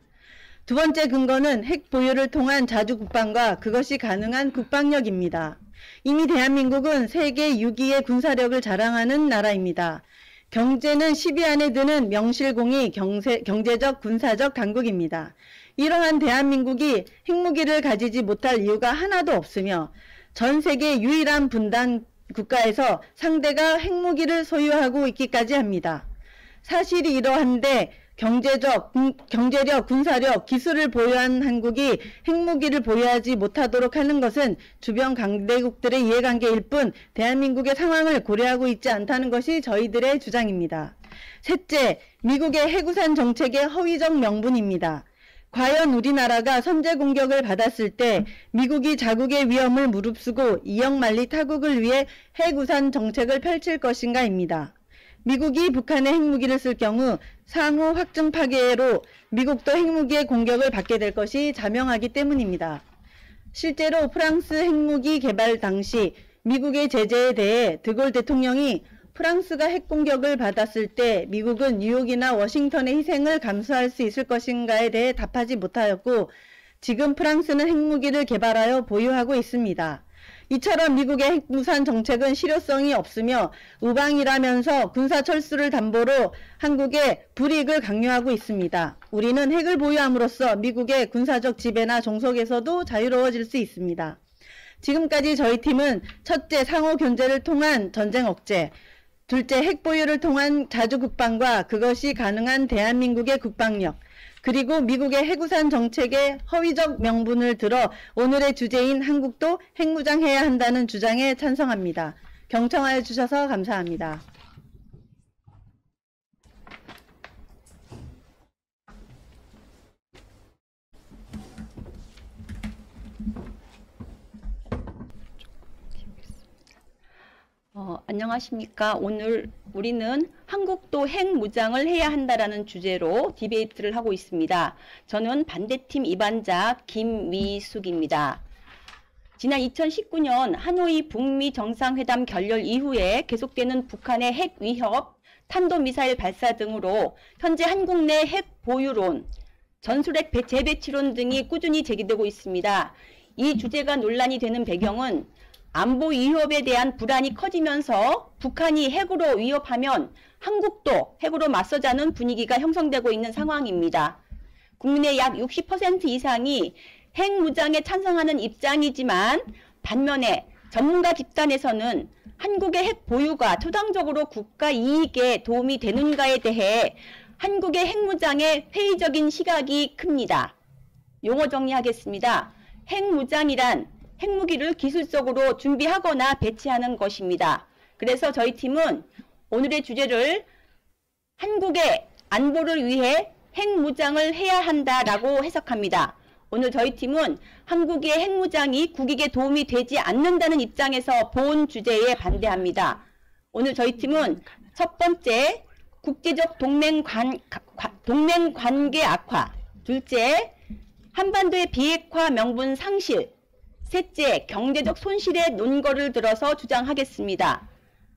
Speaker 8: 두 번째 근거는 핵 보유를 통한 자주 국방과 그것이 가능한 국방력입니다. 이미 대한민국은 세계 6위의 군사력을 자랑하는 나라입니다. 경제는 10위 안에 드는 명실공히 경제적 군사적 강국입니다. 이러한 대한민국이 핵무기를 가지지 못할 이유가 하나도 없으며 전 세계 유일한 분단 국가에서 상대가 핵무기를 소유하고 있기까지 합니다. 사실이 이러한데 경제력, 군사력, 기술을 보유한 한국이 핵무기를 보유하지 못하도록 하는 것은 주변 강대국들의 이해관계일 뿐 대한민국의 상황을 고려하고 있지 않다는 것이 저희들의 주장입니다. 셋째, 미국의 해구산 정책의 허위적 명분입니다. 과연 우리나라가 선제 공격을 받았을 때 미국이 자국의 위험을 무릅쓰고 이역만리 타국을 위해 해구산 정책을 펼칠 것인가입니다. 미국이 북한에 핵무기를 쓸 경우 상호 확증 파괴로 미국도 핵무기의 공격을 받게 될 것이 자명하기 때문입니다. 실제로 프랑스 핵무기 개발 당시 미국의 제재에 대해 드골 대통령이 프랑스가 핵공격을 받았을 때 미국은 뉴욕이나 워싱턴의 희생을 감수할 수 있을 것인가에 대해 답하지 못하였고 지금 프랑스는 핵무기를 개발하여 보유하고 있습니다. 이처럼 미국의 핵무산 정책은 실효성이 없으며 우방이라면서 군사 철수를 담보로 한국의 불이익을 강요하고 있습니다. 우리는 핵을 보유함으로써 미국의 군사적 지배나 종속에서도 자유로워질 수 있습니다. 지금까지 저희 팀은 첫째, 상호 견제를 통한 전쟁 억제, 둘째, 핵 보유를 통한 자주 국방과 그것이 가능한 대한민국의 국방력, 그리고 미국의 해구산 정책의 허위적 명분을 들어 오늘의 주제인 한국도 핵무장해야 한다는 주장에 찬성합니다. 경청하여 주셔서 감사합니다.
Speaker 9: 안녕하십니까. 오늘 우리는 한국도 핵무장을 해야 한다라는 주제로 디베이트를 하고 있습니다. 저는 반대팀 2반자 김미숙입니다. 지난 2019년 하노이 북미 정상회담 결렬 이후에 계속되는 북한의 핵 위협, 탄도미사일 발사 등으로 현재 한국 내 핵 보유론, 전술핵 재배치론 등이 꾸준히 제기되고 있습니다. 이 주제가 논란이 되는 배경은 안보 위협에 대한 불안이 커지면서 북한이 핵으로 위협하면 한국도 핵으로 맞서자는 분위기가 형성되고 있는 상황입니다. 국민의 약 60% 이상이 핵무장에 찬성하는 입장이지만 반면에 전문가 집단에서는 한국의 핵 보유가 초당적으로 국가 이익에 도움이 되는가에 대해 한국의 핵무장에 회의적인 시각이 큽니다. 용어 정리하겠습니다. 핵무장이란 핵무기를 기술적으로 준비하거나 배치하는 것입니다. 그래서 저희 팀은 오늘의 주제를 한국의 안보를 위해 핵무장을 해야 한다라고 해석합니다. 오늘 저희 팀은 한국의 핵무장이 국익에 도움이 되지 않는다는 입장에서 본 주제에 반대합니다. 오늘 저희 팀은 첫 번째, 국제적 동맹관계 악화, 둘째, 한반도의 비핵화 명분 상실, 셋째, 경제적 손실의 논거를 들어서 주장하겠습니다.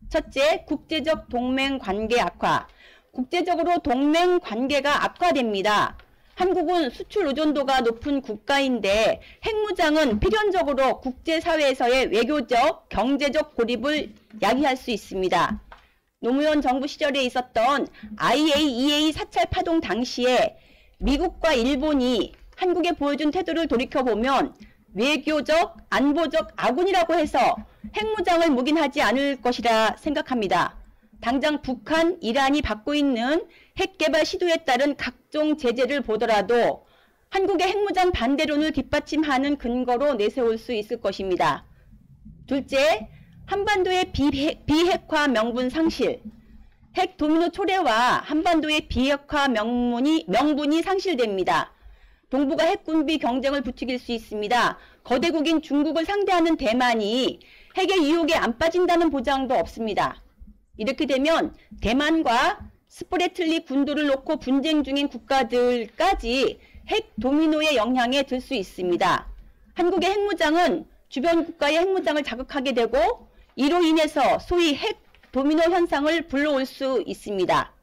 Speaker 9: 첫째, 국제적 동맹관계 악화. 국제적으로 동맹관계가 악화됩니다. 한국은 수출 의존도가 높은 국가인데 핵무장은 필연적으로 국제사회에서의 외교적, 경제적 고립을 야기할 수 있습니다. 노무현 정부 시절에 있었던 IAEA 사찰 파동 당시에 미국과 일본이 한국에 보여준 태도를 돌이켜보면 외교적, 안보적 아군이라고 해서 핵무장을 묵인하지 않을 것이라 생각합니다. 당장 북한, 이란이 받고 있는 핵개발 시도에 따른 각종 제재를 보더라도 한국의 핵무장 반대론을 뒷받침하는 근거로 내세울 수 있을 것입니다. 둘째, 한반도의 비핵화 명분 상실. 핵 도미노 초래와 한반도의 비핵화 명분이 상실됩니다. 동북아 핵군비 경쟁을 부추길 수 있습니다. 거대국인 중국을 상대하는 대만이 핵의 유혹에 안 빠진다는 보장도 없습니다. 이렇게 되면 대만과 스프레틀리 군도를 놓고 분쟁 중인 국가들까지 핵 도미노의 영향에 들 수 있습니다. 한국의 핵무장은 주변 국가의 핵무장을 자극하게 되고 이로 인해서 소위 핵 도미노 현상을 불러올 수 있습니다.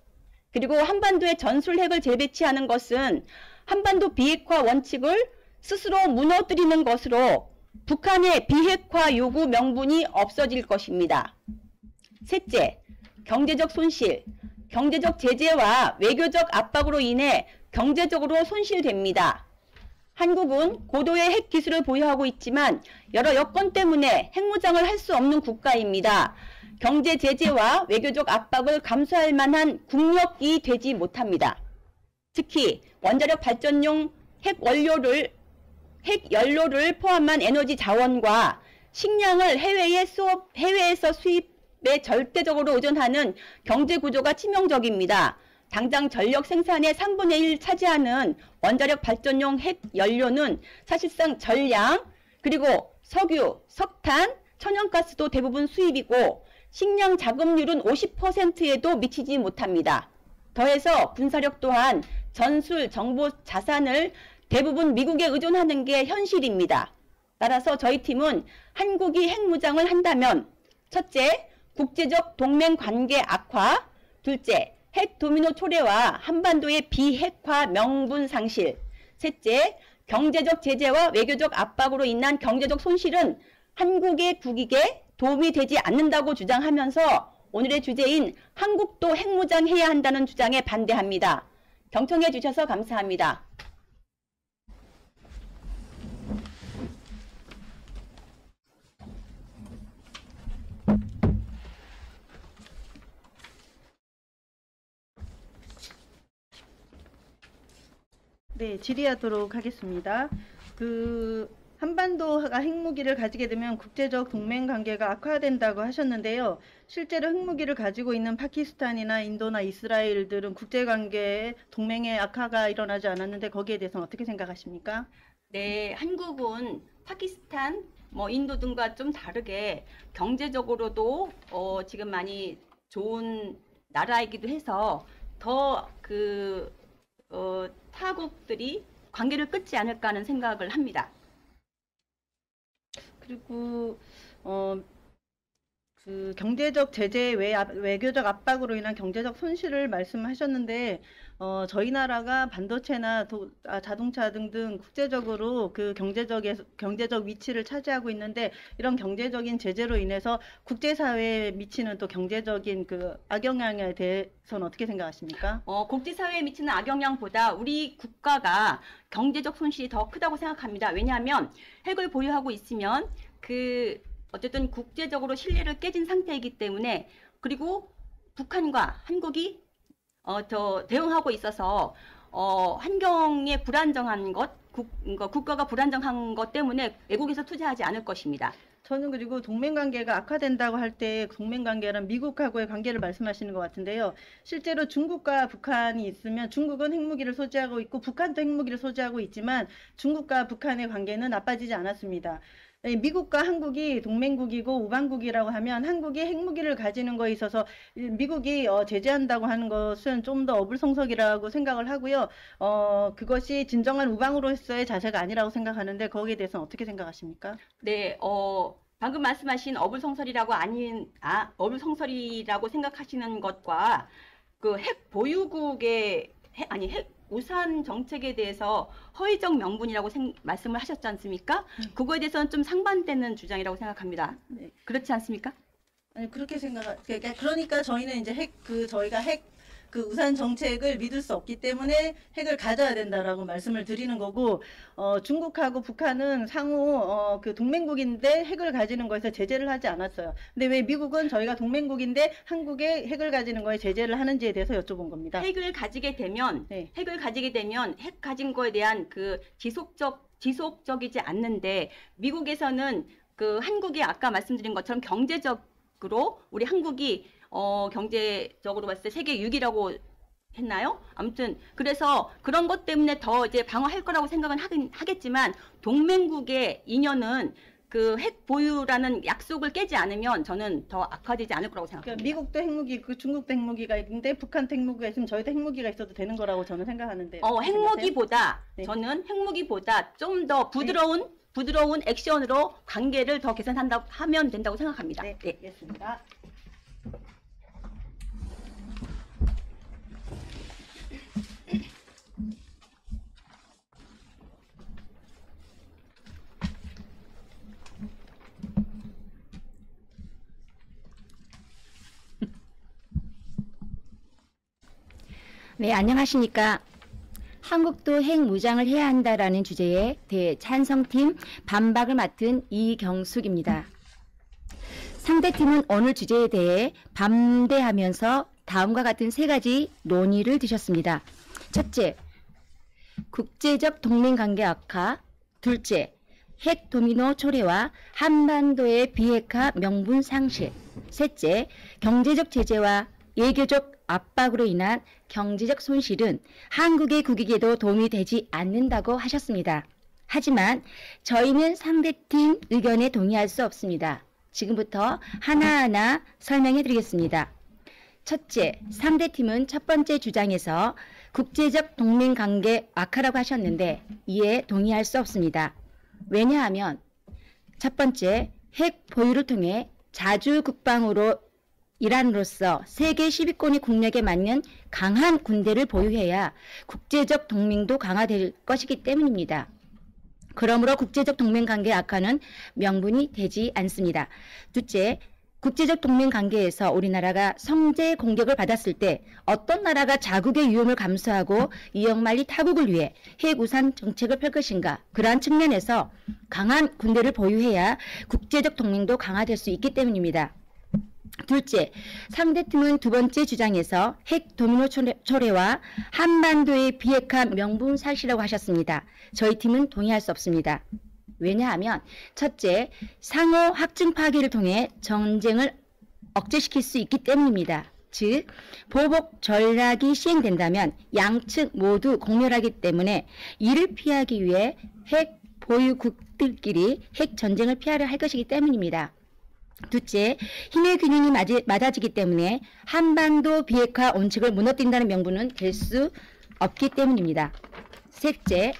Speaker 9: 그리고 한반도에 전술핵을 재배치하는 것은 한반도 비핵화 원칙을 스스로 무너뜨리는 것으로 북한의 비핵화 요구 명분이 없어질 것입니다. 셋째, 경제적 손실. 경제적 제재와 외교적 압박으로 인해 경제적으로 손실됩니다. 한국은 고도의 핵 기술을 보유하고 있지만 여러 여건 때문에 핵무장을 할 수 없는 국가입니다. 경제 제재와 외교적 압박을 감수할 만한 국력이 되지 못합니다. 특히 원자력 발전용 핵 연료를 포함한 에너지 자원과 식량을 해외에서 수입에 절대적으로 의존하는 경제 구조가 치명적입니다. 당장 전력 생산의 3분의 1 차지하는 원자력 발전용 핵 연료는 사실상 전량, 그리고 석유, 석탄, 천연가스도 대부분 수입이고 식량 자급률은 50%에도 미치지 못합니다. 더해서 군사력 또한 전술, 정보, 자산을 대부분 미국에 의존하는 게 현실입니다. 따라서 저희 팀은 한국이 핵무장을 한다면 첫째, 국제적 동맹 관계 악화, 둘째, 핵 도미노 초래와 한반도의 비핵화 명분 상실, 셋째, 경제적 제재와 외교적 압박으로 인한 경제적 손실은 한국의 국익에 도움이 되지 않는다고 주장하면서 오늘의 주제인 한국도 핵무장해야 한다는 주장에 반대합니다. 경청해 주셔서 감사합니다.
Speaker 8: 네, 질의하도록 하겠습니다. 한반도가 핵무기를 가지게 되면 국제적 동맹 관계가 악화된다고 하셨는데요. 실제로 핵무기를 가지고 있는 파키스탄이나 인도나 이스라엘들은 국제관계에 동맹의 악화가 일어나지 않았는데 거기에 대해서는 어떻게 생각하십니까?
Speaker 9: 네, 한국은 파키스탄, 인도 등과 좀 다르게 경제적으로도 지금 많이 좋은 나라이기도 해서 더 타국들이 관계를 끊지 않을까 하는 생각을 합니다.
Speaker 8: 그리고 경제적 제재 외교적 압박으로 인한 경제적 손실을 말씀하셨는데 저희 나라가 반도체나 자동차 등등 국제적으로 경제적 위치를 차지하고 있는데 이런 경제적인 제재로 인해서 국제사회에 미치는 또 경제적인 악영향에 대해서는 어떻게 생각하십니까?
Speaker 9: 국제사회에 미치는 악영향보다 우리 국가가 경제적 손실이 더 크다고 생각합니다. 왜냐하면 핵을 보유하고 있으면 어쨌든 국제적으로 신뢰를 깨진 상태이기 때문에, 그리고 북한과 한국이 대응하고 있어서 환경에 불안정한 국가가 불안정한 것 때문에 외국에서 투자하지 않을 것입니다.
Speaker 8: 저는 그리고 동맹관계가 악화된다고 할 때 동맹관계란 미국하고의 관계를 말씀하시는 것 같은데요. 실제로 중국과 북한이 있으면 중국은 핵무기를 소지하고 있고 북한도 핵무기를 소지하고 있지만 중국과 북한의 관계는 나빠지지 않았습니다. 미국과 한국이 동맹국이고 우방국이라고 하면 한국이 핵무기를 가지는 거에 있어서 미국이 제재한다고 하는 것은 좀 더 어불성설이라고 생각을 하고요. 그것이 진정한 우방으로서의 자세가 아니라고 생각하는데 거기에 대해서는 어떻게 생각하십니까?
Speaker 9: 네, 방금 말씀하신 어불성설이라고 생각하시는 것과 핵 보유국의 핵 우산 정책에 대해서 허위적 명분이라고 말씀을 하셨지 않습니까? 그거에 대해서는 좀 상반되는 주장이라고 생각합니다.
Speaker 8: 네.
Speaker 9: 그렇지 않습니까?
Speaker 8: 아니 그러니까 저희는 이제 저희가 우산 정책을 믿을 수 없기 때문에 핵을 가져야 된다라고 말씀을 드리는 거고, 중국하고 북한은 상호 동맹국인데 핵을 가지는 거에서 제재를 하지 않았어요. 근데 왜 미국은 저희가 동맹국인데 한국에 핵을 가지는 거에 제재를 하는지에 대해서 여쭤본 겁니다.
Speaker 9: 핵을 가지게 되면 핵 가진 거에 대한 지속적이지 않는데, 미국에서는 한국이 아까 말씀드린 것처럼 경제적으로 우리 한국이 경제적으로 봤을 때 세계 6위라고 했나요? 아무튼 그래서 그런 것 때문에 더 이제 방어할 거라고 생각은 하겠지만, 동맹국의 인연은 핵 보유라는 약속을 깨지 않으면 저는 더 악화되지 않을 거라고 생각합니다.
Speaker 8: 그러니까 미국도 핵무기 있고 중국도 핵무기가 있는데 북한도 핵무기가 있으면 저희도 핵무기가 있어도 되는 거라고 저는 생각하는데.
Speaker 9: 저는 핵무기보다 좀 더 부드러운 액션으로 관계를 더 하면 된다고 생각합니다.
Speaker 8: 네, 알겠습니다.
Speaker 7: 네, 안녕하십니까. 한국도 핵무장을 해야 한다라는 주제에 대해 찬성팀 반박을 맡은 이경숙입니다. 상대팀은 오늘 주제에 대해 반대하면서 다음과 같은 세 가지 논의를 드셨습니다. 첫째, 국제적 동맹관계 악화. 둘째, 핵 도미노 초래와 한반도의 비핵화 명분 상실. 셋째, 경제적 제재와 외교적 압박으로 인한 경제적 손실은 한국의 국익에도 도움이 되지 않는다고 하셨습니다. 하지만 저희는 상대팀 의견에 동의할 수 없습니다. 지금부터 하나하나 설명해 드리겠습니다. 첫째, 상대팀은 첫 번째 주장에서 국제적 동맹관계 악화라고 하셨는데 이에 동의할 수 없습니다. 왜냐하면 첫 번째, 핵 보유를 통해 자주 국방으로 이란으로서 세계 10위권의 국력에 맞는 강한 군대를 보유해야 국제적 동맹도 강화될 것이기 때문입니다. 그러므로 국제적 동맹관계 악화는 명분이 되지 않습니다. 둘째, 국제적 동맹관계에서 우리나라가 성제 공격을 받았을 때 어떤 나라가 자국의 위험을 감수하고 이역만리 타국을 위해 핵우산 정책을 펼 것인가, 그러한 측면에서 강한 군대를 보유해야 국제적 동맹도 강화될 수 있기 때문입니다. 둘째, 상대팀은 두 번째 주장에서 핵 도미노 초래와 한반도의 비핵화 명분 상실이라고 하셨습니다. 저희 팀은 동의할 수 없습니다. 왜냐하면 첫째, 상호 확증 파기를 통해 전쟁을 억제시킬 수 있기 때문입니다. 즉, 보복 전략이 시행된다면 양측 모두 공멸하기 때문에 이를 피하기 위해 핵 보유국들끼리 핵 전쟁을 피하려 할 것이기 때문입니다. 둘째, 힘의 균형이 맞아지기 때문에 한반도 비핵화 원칙을 무너뜨린다는 명분은 될 수 없기 때문입니다. 셋째,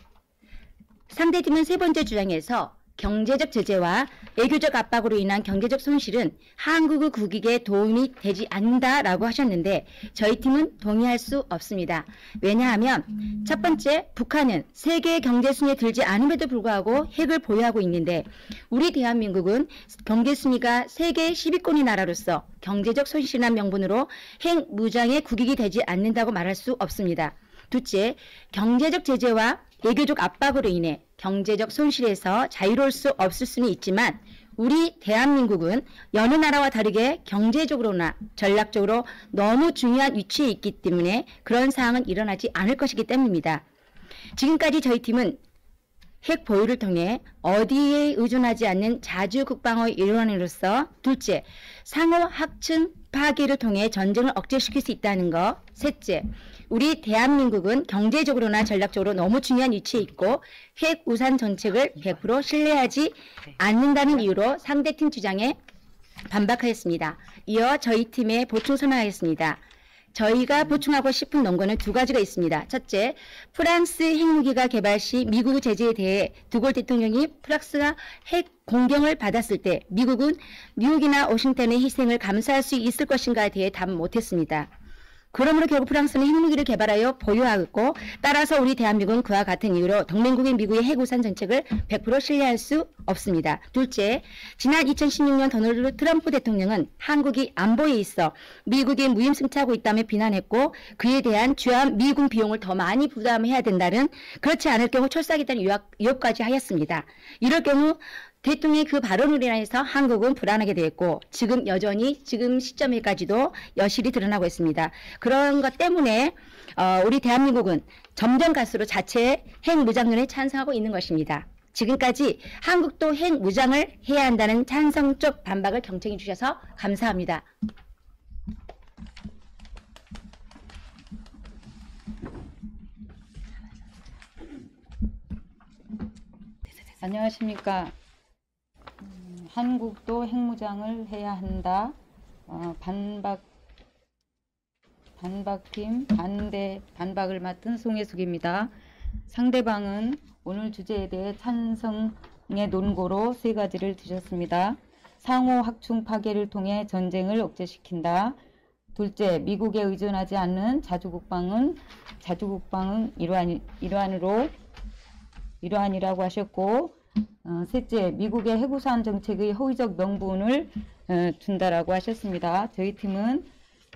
Speaker 7: 상대팀은 세 번째 주장에서 경제적 제재와 외교적 압박으로 인한 경제적 손실은 한국의 국익에 도움이 되지 않는다라고 하셨는데 저희 팀은 동의할 수 없습니다. 왜냐하면 첫 번째, 북한은 세계 경제 순위에 들지 않음에도 불구하고 핵을 보유하고 있는데 우리 대한민국은 경제 순위가 세계 10위권의 나라로서 경제적 손실이나 명분으로 핵 무장의 국익이 되지 않는다고 말할 수 없습니다. 둘째, 경제적 제재와 외교적 압박으로 인해 경제적 손실에서 자유로울 수 없을 수는 있지만 우리 대한민국은 여느 나라와 다르게 경제적으로나 전략적으로 너무 중요한 위치에 있기 때문에 그런 사항은 일어나지 않을 것이기 때문입니다. 지금까지 저희 팀은 핵 보유를 통해 어디에 의존하지 않는 자주 국방의 일원으로서 둘째, 상호 확증 파기를 통해 전쟁을 억제시킬 수 있다는 것. 셋째, 우리 대한민국은 경제적으로나 전략적으로 너무 중요한 위치에 있고 핵 우산 정책을 100% 신뢰하지 않는다는 이유로 상대팀 주장에 반박하였습니다. 이어 저희 팀에 보충 설명하겠습니다. 저희가 보충하고 싶은 논거는 두 가지가 있습니다. 첫째, 프랑스 핵무기가 개발 시 미국 제재에 대해 드골 대통령이 프랑스가 핵 공격을 받았을 때 미국은 뉴욕이나 워싱턴의 희생을 감수할 수 있을 것인가에 대해 답 못했습니다. 그러므로 결국 프랑스는 핵무기를 개발하여 보유하고 따라서 우리 대한민국은 그와 같은 이유로 동맹국인 미국의 핵우산 정책을 100% 신뢰할 수 없습니다. 둘째, 지난 2016년 도널드 트럼프 대통령은 한국이 안보에 있어 미국이 무임승차하고 있다며 비난했고 그에 대한 주한 미군 비용을 더 많이 부담해야 된다는, 그렇지 않을 경우 철수하겠다는 유혹까지 하였습니다. 이럴 경우 대통령의 그 발언으로 인해서 한국은 불안하게 되었고 지금 여전히 지금 시점에까지도 여실히 드러나고 있습니다. 그런 것 때문에 우리 대한민국은 점점 갈수록 자체 핵무장론에 찬성하고 있는 것입니다. 지금까지 한국도 핵무장을 해야 한다는 찬성적 반박을 경청해 주셔서 감사합니다.
Speaker 10: 안녕하십니까. 한국도 핵무장을 해야 한다. 반박팀 반박을 맡은 송혜숙입니다. 상대방은 오늘 주제에 대해 찬성의 논거로 세 가지를 드셨습니다. 상호 확충 파괴를 통해 전쟁을 억제시킨다. 둘째, 미국에 의존하지 않는 자주국방은 일환이라고 하셨고, 셋째, 미국의 핵우산 정책의 허위적 명분을 준다라고 하셨습니다. 저희 팀은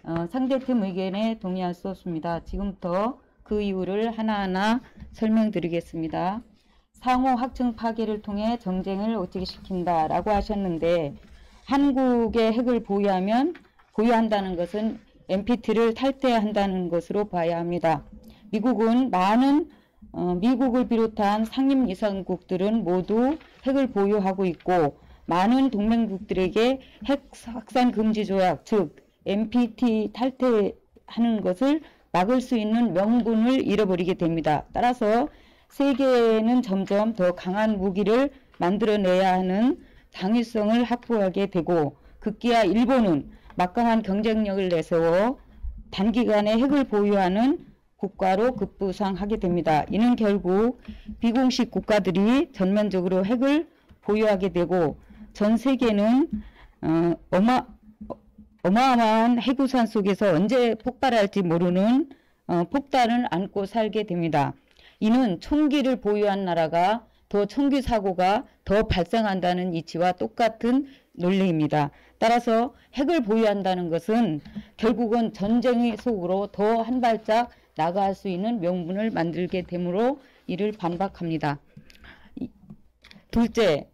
Speaker 10: 상대팀 의견에 동의할 수 없습니다. 지금부터 그 이유를 하나하나 설명드리겠습니다. 상호 확증 파괴를 통해 정쟁을 오치시킨다라고 하셨는데, 한국의 핵을 보유한다는 것은 NPT를 탈퇴한다는 것으로 봐야 합니다. 미국은 미국을 비롯한 상임 이상국들은 모두 핵을 보유하고 있고, 많은 동맹국들에게 핵 확산 금지 조약, 즉 NPT 탈퇴하는 것을 막을 수 있는 명분을 잃어버리게 됩니다. 따라서 세계는 점점 더 강한 무기를 만들어내야 하는 당위성을 확보하게 되고, 급기야 일본은 막강한 경쟁력을 내세워 단기간에 핵을 보유하는 국가로 급부상하게 됩니다. 이는 결국 비공식 국가들이 전면적으로 핵을 보유하게 되고, 전 세계는 어마어마한 핵우산 속에서 언제 폭발할지 모르는 폭탄을 안고 살게 됩니다. 이는 총기를 보유한 나라가 더 총기 사고가 더 발생한다는 이치와 똑같은 논리입니다. 따라서 핵을 보유한다는 것은 결국은 전쟁의 속으로 더 한 발짝 나갈 수 있는 명분을 만들게 되므로 이를 반박합니다. 둘째,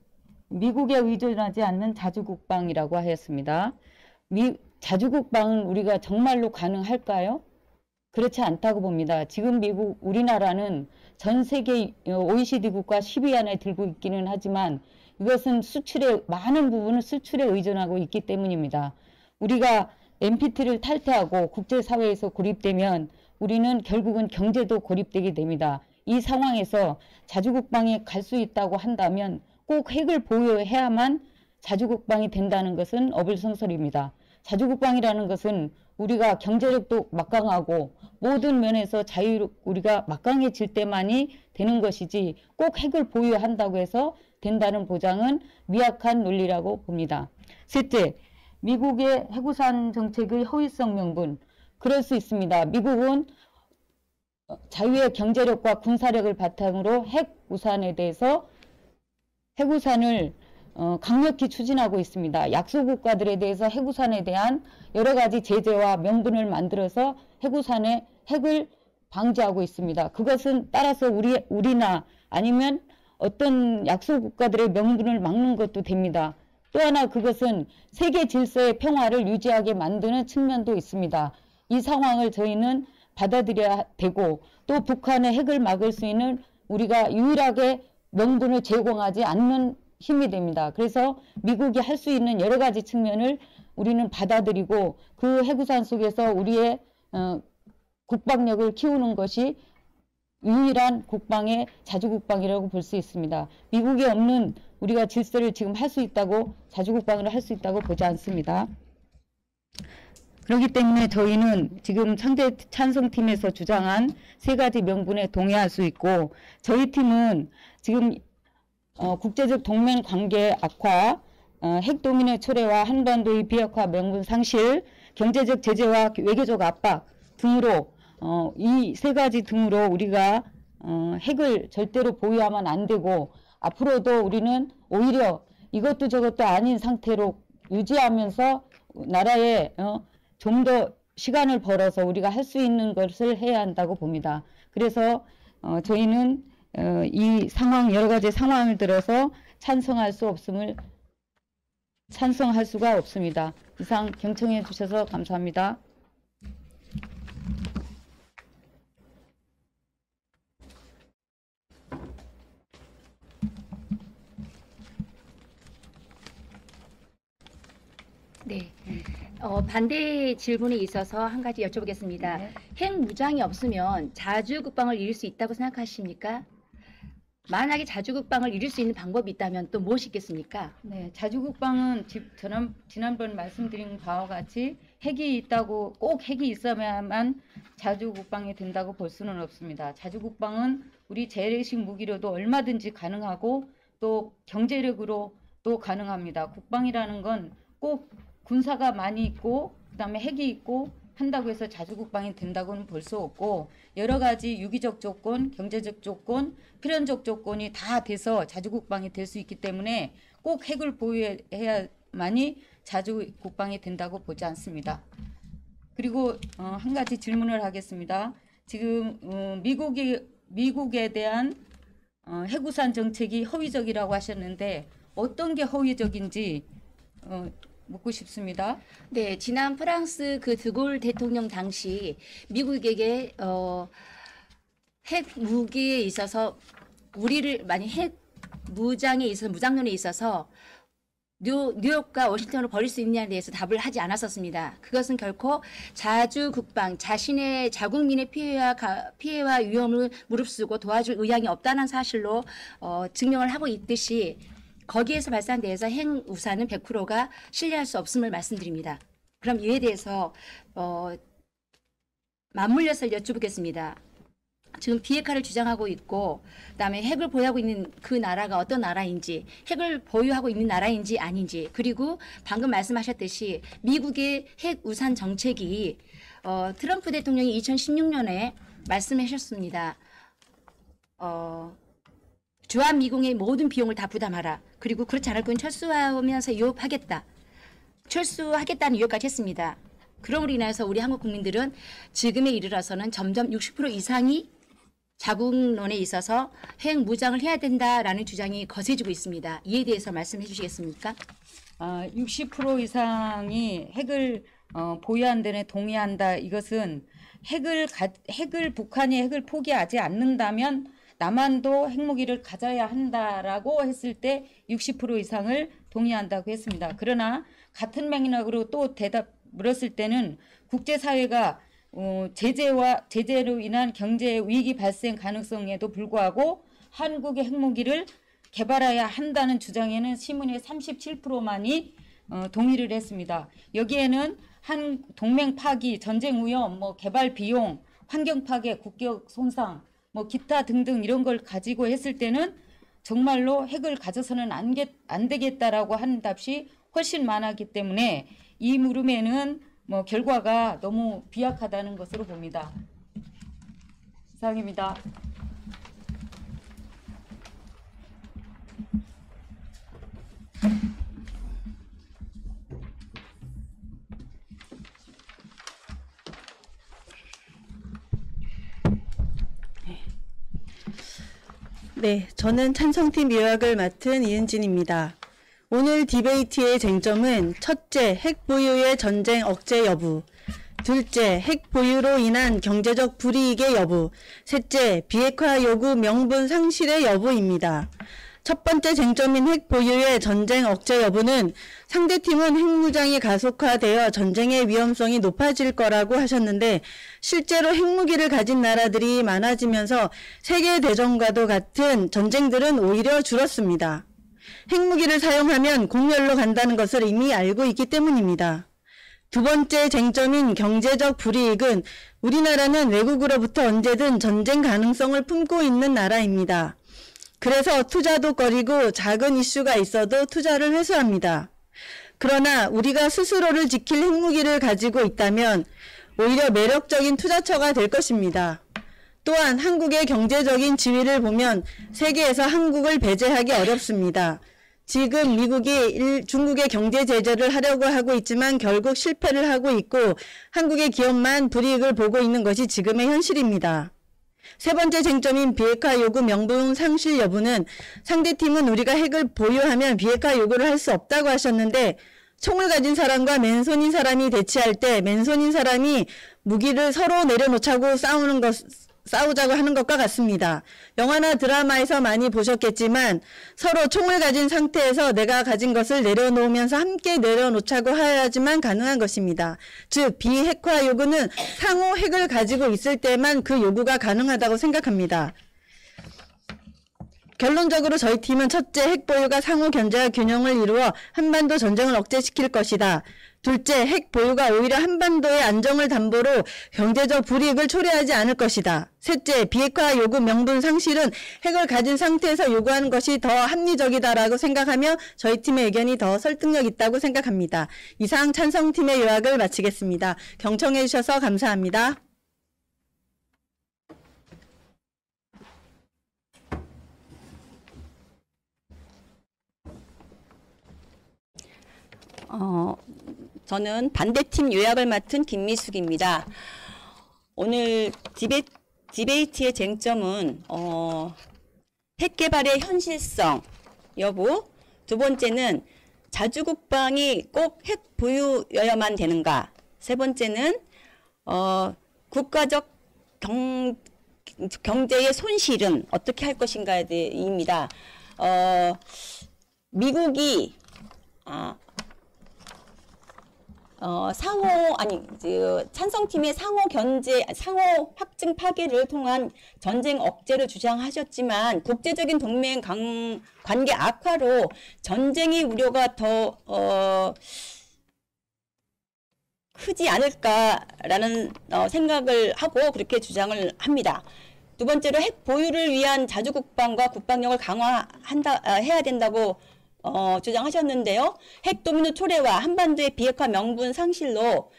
Speaker 10: 미국에 의존하지 않는 자주국방이라고 하였습니다. 자주국방은 우리가 정말로 가능할까요? 그렇지 않다고 봅니다. 지금 우리나라는 전 세계 OECD 국가 10위 안에 들고 있기는 하지만 이것은 많은 부분을 수출에 의존하고 있기 때문입니다. 우리가 NPT를 탈퇴하고 국제사회에서 고립되면 우리는 결국은 경제도 고립되게 됩니다. 이 상황에서 자주국방에 갈 수 있다고 한다면 꼭 핵을 보유해야만 자주국방이 된다는 것은 어불성설입니다. 자주국방이라는 것은 우리가 경제력도 막강하고 모든 면에서 우리가 막강해질 때만이 되는 것이지, 꼭 핵을 보유한다고 해서 된다는 보장은 미약한 논리라고 봅니다. 셋째, 미국의 핵우산 정책의 허위성 명분. 그럴 수 있습니다. 미국은 자유의 경제력과 군사력을 바탕으로 핵우산에 대해서 핵우산을 강력히 추진하고 있습니다. 약소국가들에 대해서 핵우산에 대한 여러 가지 제재와 명분을 만들어서 핵을 방지하고 있습니다. 그것은 따라서 우리나 아니면 어떤 약소국가들의 명분을 막는 것도 됩니다. 또 하나 그것은 세계 질서의 평화를 유지하게 만드는 측면도 있습니다. 이 상황을 저희는 받아들여야 되고, 또 북한의 핵을 막을 수 있는 우리가 유일하게 명분을 제공하지 않는 힘이 됩니다. 그래서 미국이 할 수 있는 여러 가지 측면을 우리는 받아들이고 그 핵우산 속에서 우리의 국방력을 키우는 것이 유일한 국방의 자주국방이라고 볼 수 있습니다. 미국이 없는 우리가 질서를 지금 할 수 있다고, 자주국방을 할 수 있다고 보지 않습니다. 그렇기 때문에 저희는 지금 상대 찬성팀에서 주장한 세 가지 명분에 동의할 수 있고, 저희 팀은 지금 국제적 동맹 관계 악화, 핵도민의 초래와 한반도의 비핵화 명분 상실, 경제적 제재와 외교적 압박 등으로 이 세 가지 등으로 우리가 핵을 절대로 보유하면 안 되고, 앞으로도 우리는 오히려 이것도 저것도 아닌 상태로 유지하면서 나라에 좀 더 시간을 벌어서 우리가 할 수 있는 것을 해야 한다고 봅니다. 그래서 저희는 이 여러 가지 상황을 들어서 찬성할 수가 없습니다. 이상 경청해 주셔서 감사합니다.
Speaker 11: 네. 반대 질문이 있어서 한 가지 여쭤보겠습니다.
Speaker 10: 네.
Speaker 11: 핵 무장이 없으면 자주국방을 이룰 수 있다고 생각하십니까? 만약에 자주국방을 이룰 수 있는 방법이 있다면 또 무엇이 있겠습니까?
Speaker 10: 네, 자주국방은 지난번 말씀드린 바와 같이 꼭 핵이 있어야만 자주국방이 된다고 볼 수는 없습니다. 자주국방은 우리 재래식 무기로도 얼마든지 가능하고 또 경제력으로 또 가능합니다. 국방이라는 건 꼭 군사가 많이 있고 그다음에 핵이 있고 한다고 해서 자주국방이 된다고는 볼 수 없고, 여러 가지 유기적 조건, 경제적 조건, 필연적 조건이 다 돼서 자주국방이 될 수 있기 때문에 꼭 핵을 보유해야만이 자주국방이 된다고 보지 않습니다. 그리고 한 가지 질문을 하겠습니다. 지금 미국에 대한 핵우산 정책이 허위적이라고 하셨는데 어떤 게 허위적인지 묻고 싶습니다.
Speaker 11: 네, 지난 프랑스 그 드골 대통령 당시 미국에게 핵 무기에 있어서 우리를 만약 핵 무장에 있어서 무장론에 있어서 뉴욕과 워싱턴으로 버릴 수 있느냐에 대해서 답을 하지 않았었습니다. 그것은 결코 자주 국방, 자신의 자국민의 피해와 위험을 무릅쓰고 도와줄 의향이 없다는 사실로 증명을 하고 있듯이 거기에서 발산돼서 핵우산은 100%가 신뢰할 수 없음을 말씀드립니다. 그럼 이에 대해서 맞물려서 여쭤보겠습니다. 지금 비핵화를 주장하고 있고 그다음에 핵을 보유하고 있는 그 나라가 어떤 나라인지, 핵을 보유하고 있는 나라인지 아닌지, 그리고 방금 말씀하셨듯이 미국의 핵우산 정책이 트럼프 대통령이 2016년에 말씀하셨습니다. 주한미군의 모든 비용을 다 부담하라. 그리고 그렇지 않을 건 철수하면서 철수하겠다는 유혹까지 했습니다. 그럼으로 인해서 우리 한국 국민들은 지금에 이르러서는 점점 60% 이상이 자국론에 있어서 핵 무장을 해야 된다라는 주장이 거세지고 있습니다. 이에 대해서 말씀해 주시겠습니까?
Speaker 10: 60% 이상이 핵을 보유한 데에 동의한다. 이것은 북한이 핵을 포기하지 않는다면 남한도 핵무기를 가져야 한다라고 했을 때 60% 이상을 동의한다고 했습니다. 그러나 같은 맥락으로 또 물었을 때는 국제사회가 제재로 인한 경제 위기 발생 가능성에도 불구하고 한국의 핵무기를 개발해야 한다는 주장에는 시민의 37%만이 동의를 했습니다. 여기에는 한 동맹 파기, 전쟁 위험, 개발 비용, 환경 파괴, 국격 손상, 기타 등등 이런 걸 가지고 했을 때는 정말로 핵을 가져서는 안 되겠다라고 하는 답이 훨씬 많았기 때문에 이 물음에는 결과가 너무 비약하다는 것으로 봅니다. 이상입니다.
Speaker 8: 네, 저는 찬성팀 요약을 맡은 이은진입니다. 오늘 디베이트의 쟁점은 첫째, 핵 보유의 전쟁 억제 여부, 둘째, 핵 보유로 인한 경제적 불이익의 여부, 셋째, 비핵화 요구 명분 상실의 여부입니다. 첫 번째 쟁점인 핵 보유의 전쟁 억제 여부는 상대팀은 핵무장이 가속화되어 전쟁의 위험성이 높아질 거라고 하셨는데 실제로 핵무기를 가진 나라들이 많아지면서 세계대전과도 같은 전쟁들은 오히려 줄었습니다. 핵무기를 사용하면 공멸로 간다는 것을 이미 알고 있기 때문입니다. 두 번째 쟁점인 경제적 불이익은 우리나라는 외국으로부터 언제든 전쟁 가능성을 품고 있는 나라입니다. 그래서 투자도 꺼리고 작은 이슈가 있어도 투자를 회수합니다. 그러나 우리가 스스로를 지킬 핵무기를 가지고 있다면 오히려 매력적인 투자처가 될 것입니다. 또한 한국의 경제적인 지위를 보면 세계에서 한국을 배제하기 어렵습니다. 지금 미국이 중국의 경제 제재를 하려고 하고 있지만 결국 실패를 하고 있고 한국의 기업만 불이익을 보고 있는 것이 지금의 현실입니다. 세 번째 쟁점인 비핵화 요구 명분 상실 여부는 상대팀은 우리가 핵을 보유하면 비핵화 요구를 할 수 없다고 하셨는데 총을 가진 사람과 맨손인 사람이 대치할 때 맨손인 사람이 무기를 서로 내려놓자고 싸우자고 하는 것과 같습니다. 영화나 드라마에서 많이 보셨겠지만 서로 총을 가진 상태에서 내가 가진 것을 내려놓으면서 함께 내려놓자고 해야지만 가능한 것입니다. 즉 비핵화 요구는 상호 핵을 가지고 있을 때만 그 요구가 가능하다고 생각합니다. 결론적으로 저희 팀은 첫째, 핵 보유가 상호 견제와 균형을 이루어 한반도 전쟁을 억제시킬 것이다. 둘째, 핵 보유가 오히려 한반도의 안정을 담보로 경제적 불이익을 초래하지 않을 것이다. 셋째, 비핵화 요구 명분 상실은 핵을 가진 상태에서 요구하는 것이 더 합리적이다라고 생각하며 저희 팀의 의견이 더 설득력 있다고 생각합니다. 이상 찬성팀의 요약을 마치겠습니다. 경청해 주셔서 감사합니다.
Speaker 9: 저는 반대팀 요약을 맡은 김미숙입니다. 오늘 디베이트의 쟁점은 핵 개발의 현실성 여부, 두 번째는 자주국방이 꼭 핵 보유여야만 되는가, 세 번째는 국가적 경제의 손실은 어떻게 할 것인가입니다. 미국이 찬성팀의 상호 확증 파괴를 통한 전쟁 억제를 주장하셨지만 국제적인 동맹 관계 악화로 전쟁의 우려가 더 크지 않을까라는 생각을 하고 그렇게 주장을 합니다. 두 번째로 핵 보유를 위한 자주국방과 국방력을 해야 된다고 주장하셨는데요. 핵 도미노 초래와 한반도의 비핵화 명분 상실로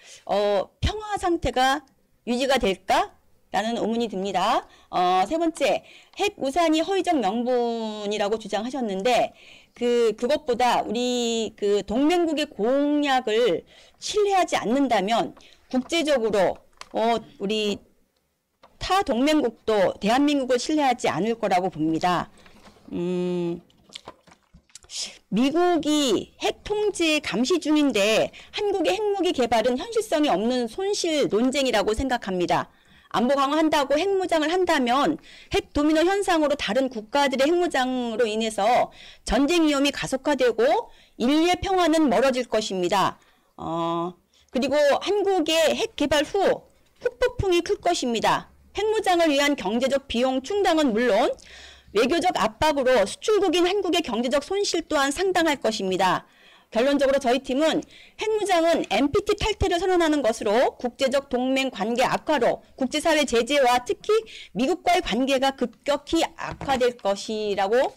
Speaker 9: 평화 상태가 유지가 될까라는 의문이 듭니다. 세 번째, 핵 우산이 허위적 명분이라고 주장하셨는데 그것보다 우리 그 동맹국의 공약을 신뢰하지 않는다면 국제적으로 우리 타 동맹국도 대한민국을 신뢰하지 않을 거라고 봅니다. 미국이 핵 통제 감시 중인데 한국의 핵무기 개발은 현실성이 없는 손실 논쟁이라고 생각합니다. 안보 강화한다고 핵무장을 한다면 핵 도미노 현상으로 다른 국가들의 핵무장으로 인해서 전쟁 위험이 가속화되고 인류의 평화는 멀어질 것입니다. 그리고 한국의 핵 개발 후 후폭풍이 클 것입니다. 핵무장을 위한 경제적 비용 충당은 물론 외교적 압박으로 수출국인 한국의 경제적 손실 또한 상당할 것입니다. 결론적으로 저희 팀은 핵무장은 NPT 탈퇴를 선언하는 것으로 국제적 동맹 관계 악화로 국제사회 제재와 특히 미국과의 관계가 급격히 악화될 것이고,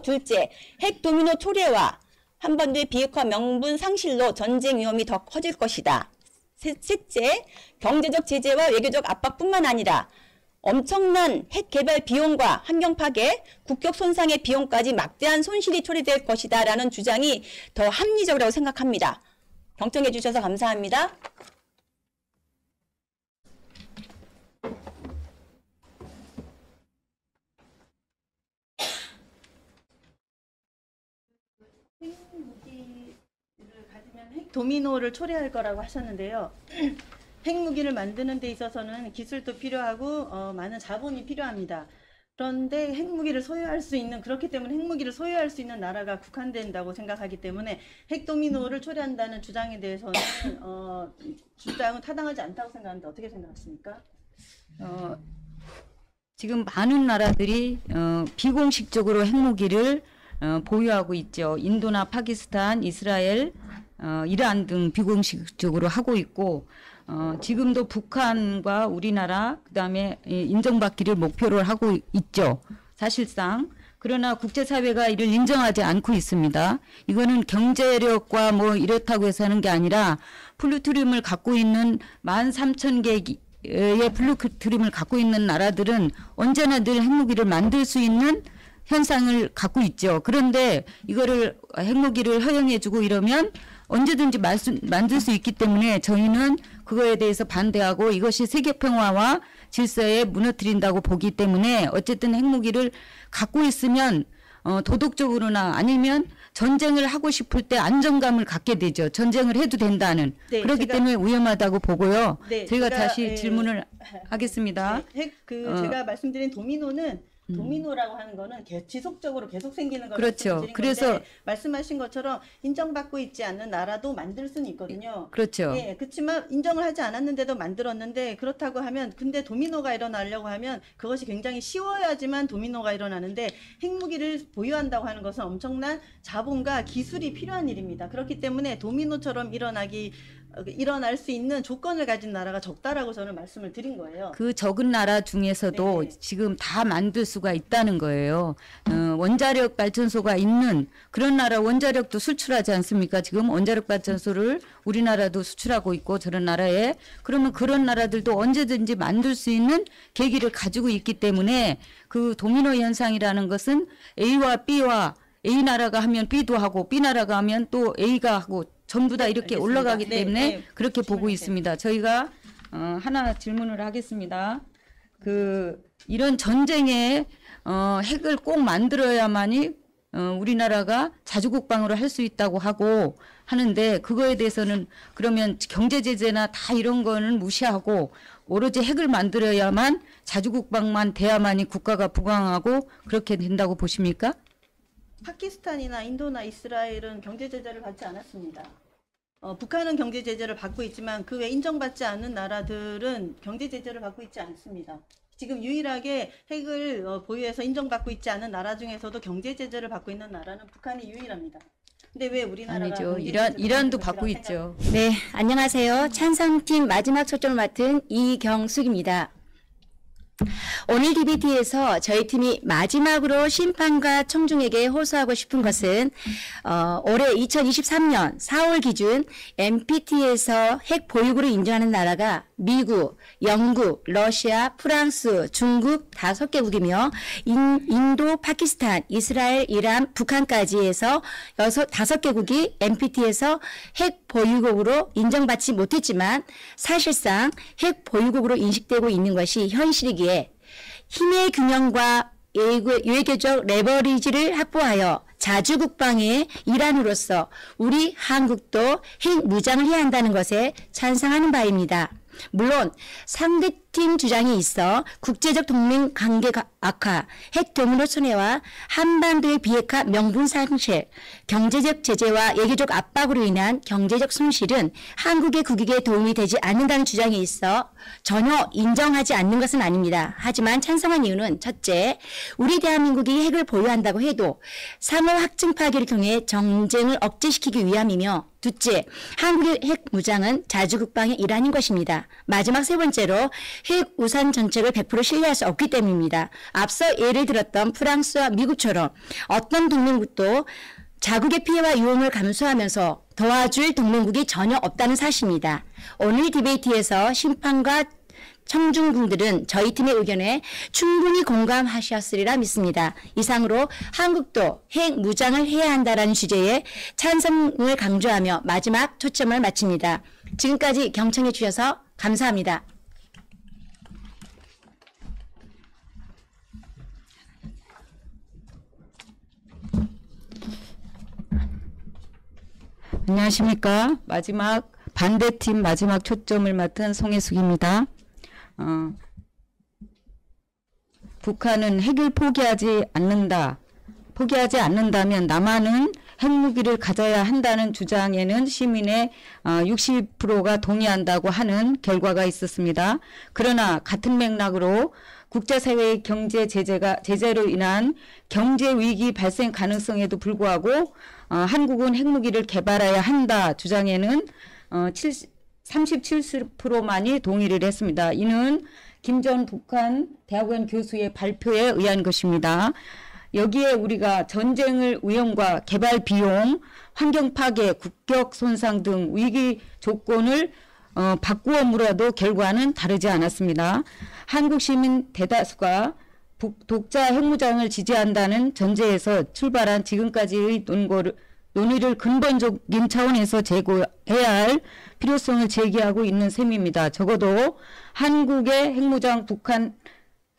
Speaker 9: 둘째, 핵 도미노 초래와 한반도의 비핵화 명분 상실로 전쟁 위험이 더 커질 것이다. 셋째, 경제적 제재와 외교적 압박뿐만 아니라 엄청난 핵 개발 비용과 환경 파괴, 국격 손상의 비용까지 막대한 손실이 초래될 것이다 라는 주장이 더 합리적이라고 생각합니다. 경청해 주셔서 감사합니다.
Speaker 8: 도미노를 초래할 거라고 하셨는데요. 핵무기를 만드는 데 있어서는 기술도 필요하고 많은 자본이 필요합니다. 그런데 핵무기를 소유할 수 있는, 그렇기 때문에 핵무기를 소유할 수 있는 나라가 국한된다고 생각하기 때문에 핵도미노를 초래한다는 주장에 대해서는 주장은 타당하지 않다고 생각하는데 어떻게 생각하십니까?
Speaker 10: 지금 많은 나라들이 비공식적으로 핵무기를 보유하고 있죠. 인도나 파키스탄, 이스라엘, 이란 등 비공식적으로 하고 있고, 지금도 북한과 우리나라 그다음에 인정받기를 목표로 하고 있죠. 사실상. 그러나 국제사회가 이를 인정하지 않고 있습니다. 이거는 경제력과 뭐 이렇다고 해서 하는 게 아니라 플루토늄을 갖고 있는 13,000개의 플루토늄을 갖고 있는 나라들은 언제나 늘 핵무기를 만들 수 있는 현상을 갖고 있죠. 그런데 이거를 핵무기를 허용해주고 이러면 언제든지 만들 수 있기 때문에 저희는 그거에 대해서 반대하고 이것이 세계평화와 질서에 무너뜨린다고 보기 때문에 어쨌든 핵무기를 갖고 있으면 도덕적으로나 아니면 전쟁을 하고 싶을 때 안정감을 갖게 되죠. 전쟁을 해도 된다는.
Speaker 8: 네,
Speaker 10: 그렇기 때문에 위험하다고 보고요.
Speaker 8: 네,
Speaker 10: 제가 다시 질문을 하겠습니다.
Speaker 8: 네, 제가 말씀드린 도미노라고 하는 거는 지속적으로 계속 생기는 거를
Speaker 10: 그렇죠.
Speaker 8: 말씀드린
Speaker 10: 그래서
Speaker 8: 건데 말씀하신 것처럼 인정받고 있지 않는 나라도 만들 수는 있거든요.
Speaker 10: 그렇죠.
Speaker 8: 예, 그렇지만 인정을 하지 않았는데도 만들었는데 그렇다고 하면 근데 도미노가 일어나려고 하면 그것이 굉장히 쉬워야지만 도미노가 일어나는데 핵무기를 보유한다고 하는 것은 엄청난 자본과 기술이 필요한 일입니다. 그렇기 때문에 도미노처럼 일어날 수 있는 조건을 가진 나라가 적다라고 저는 말씀을 드린 거예요.
Speaker 10: 그 적은 나라 중에서도
Speaker 8: 네.
Speaker 10: 지금 다 만들 수가 있다는 거예요. 원자력 발전소가 있는 그런 나라 원자력도 수출하지 않습니까? 지금 원자력 발전소를 우리나라도 수출하고 있고 저런 나라에 그러면 그런 나라들도 언제든지 만들 수 있는 계기를 가지고 있기 때문에 그 도미노 현상이라는 것은 A와 B와 A 나라가 하면 B도 하고 B 나라가 하면 또 A가 하고 전부 다 이렇게
Speaker 8: 알겠습니다.
Speaker 10: 올라가기
Speaker 8: 네,
Speaker 10: 때문에
Speaker 8: 네.
Speaker 10: 그렇게 보고
Speaker 8: 질문하세요.
Speaker 10: 있습니다. 저희가 하나 질문을 하겠습니다. 이런 전쟁에 핵을 꼭 만들어야만이 우리나라가 자주국방으로 할 수 있다고 하고 하는데 그거에 대해서는 그러면 경제 제재나 다 이런 거는 무시하고 오로지 핵을 만들어야만 자주국방만 돼야만이 국가가 부강하고 그렇게 된다고 보십니까?
Speaker 8: 파키스탄이나 인도나 이스라엘은 경제 제재를 받지 않았습니다. 북한은 경제 제재를 받고 있지만 그 외 인정받지 않는 나라들은 경제 제재를 받고 있지 않습니다. 지금 유일하게 핵을 보유해서 인정받고 있지 않은 나라 중에서도 경제 제재를 받고 있는 나라는 북한이 유일합니다. 근데 왜 우리나라가
Speaker 10: 아니죠.
Speaker 8: 경제 제재를
Speaker 10: 이란도
Speaker 8: 받고
Speaker 10: 받고
Speaker 8: 있다고
Speaker 10: 있죠.
Speaker 7: 네, 안녕하세요. 찬성팀 마지막 초점을 맡은 이경숙입니다. 오늘 DBT에서 저희 팀이 마지막으로 심판과 청중에게 호소하고 싶은 것은 올해 2023년 4월 기준 NPT에서 핵 보유국으로 인정하는 나라가 미국, 영국, 러시아, 프랑스, 중국 5개국이며 인도, 파키스탄, 이스라엘, 이란, 북한까지 해서 5개국이 NPT에서 핵 보유국으로 인정받지 못했지만 사실상 핵 보유국으로 인식되고 있는 것이 현실이기에 힘의 균형과 외교적 레버리지를 확보하여 자주국방의 일환으로서 우리 한국도 핵 무장을 해야 한다는 것에 찬성하는 바입니다. 물론 상대팀 주장이 있어 국제적 동맹 관계 악화, 핵 경로 손해와 한반도의 비핵화 명분 상실, 경제적 제재와 외교적 압박으로 인한 경제적 손실은 한국의 국익에 도움이 되지 않는다는 주장이 있어 전혀 인정하지 않는 것은 아닙니다. 하지만 찬성한 이유는 첫째, 우리 대한민국이 핵을 보유한다고 해도 상호 확증 파기를 통해 전쟁을 억제시키기 위함이며 둘째, 한국의 핵 무장은 자주국방의 일환인 것입니다. 마지막 세 번째로 핵 우산 정책을 100% 신뢰할 수 없기 때문입니다. 앞서 예를 들었던 프랑스와 미국처럼 어떤 동맹국도 자국의 피해와 위험을 감수하면서 도와줄 동맹국이 전혀 없다는 사실입니다. 오늘 디베이트에서 심판과 청중분들은 저희 팀의 의견에 충분히 공감하셨으리라 믿습니다. 이상으로 한국도 핵 무장을 해야 한다라는 주제에 찬성을 강조하며 마지막 초점을 마칩니다. 지금까지 경청해 주셔서 감사합니다.
Speaker 10: 안녕하십니까. 반대팀 마지막 초점을 맡은 송혜숙입니다. 북한은 핵을 포기하지 않는다면 남한은 핵무기를 가져야 한다는 주장에는 시민의 60%가 동의한다고 하는 결과가 있었습니다. 그러나 같은 맥락으로 국제사회의 경제 제재로 인한 경제 위기 발생 가능성에도 불구하고 한국은 핵무기를 개발해야 한다 주장에는 37%만이 동의를 했습니다. 이는 김전 북한 대학원 교수의 발표에 의한 것입니다. 여기에 우리가 전쟁의 위험과 개발 비용, 환경 파괴, 국격 손상 등 위기 조건을 바꾸어 물어도 결과는 다르지 않았습니다. 한국 시민 대다수가 독자 핵무장을 지지한다는 전제에서 출발한 지금까지의 논의를 근본적인 차원에서 제고해야 할 필요성을 제기하고 있는 셈입니다. 적어도 한국의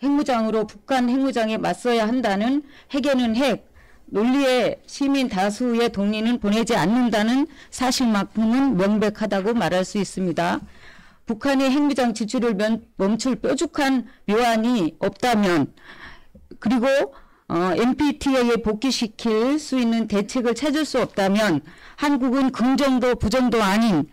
Speaker 10: 핵무장으로 북한 핵무장에 맞서야 한다는 핵에는 핵, 논리에 시민 다수의 동의는 보내지 않는다는 사실만큼은 명백하다고 말할 수 있습니다. 북한의 핵무장 지출을 멈출 뾰족한 묘안이 없다면 그리고 NPT에 복귀시킬 수 있는 대책을 찾을 수 없다면 한국은 긍정도 부정도 아닌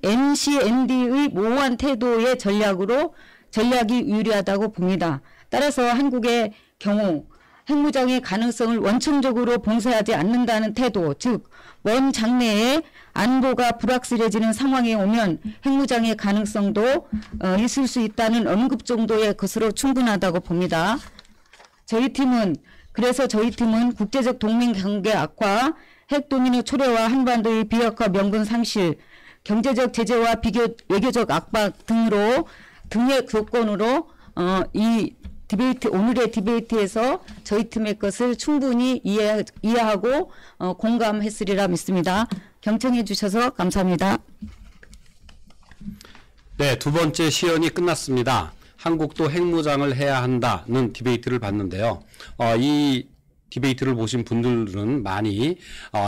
Speaker 10: NCND의 모호한 태도의 전략이 유리하다고 봅니다. 따라서 한국의 경우 핵무장의 가능성을 원천적으로 봉쇄하지 않는다는 태도, 즉 먼 장래에 안보가 불확실해지는 상황에 오면 핵무장의 가능성도 있을 수 있다는 언급 정도의 것으로 충분하다고 봅니다. 그래서 저희 팀은 국제적 동맹 관계 악화, 핵 도미노 초래와 한반도의 비핵화 명분 상실, 경제적 제재와 외교적 압박 등의 조건으로 이 오늘의 디베이트에서 저희 팀의 것을 충분히 이해하고 공감했으리라 믿습니다. 경청해 주셔서 감사합니다.
Speaker 1: 네, 두 번째 시연이 끝났습니다. 한국도 핵무장을 해야 한다는 디베이트를 봤는데요. 이 디베이트를 보신 분들은 많이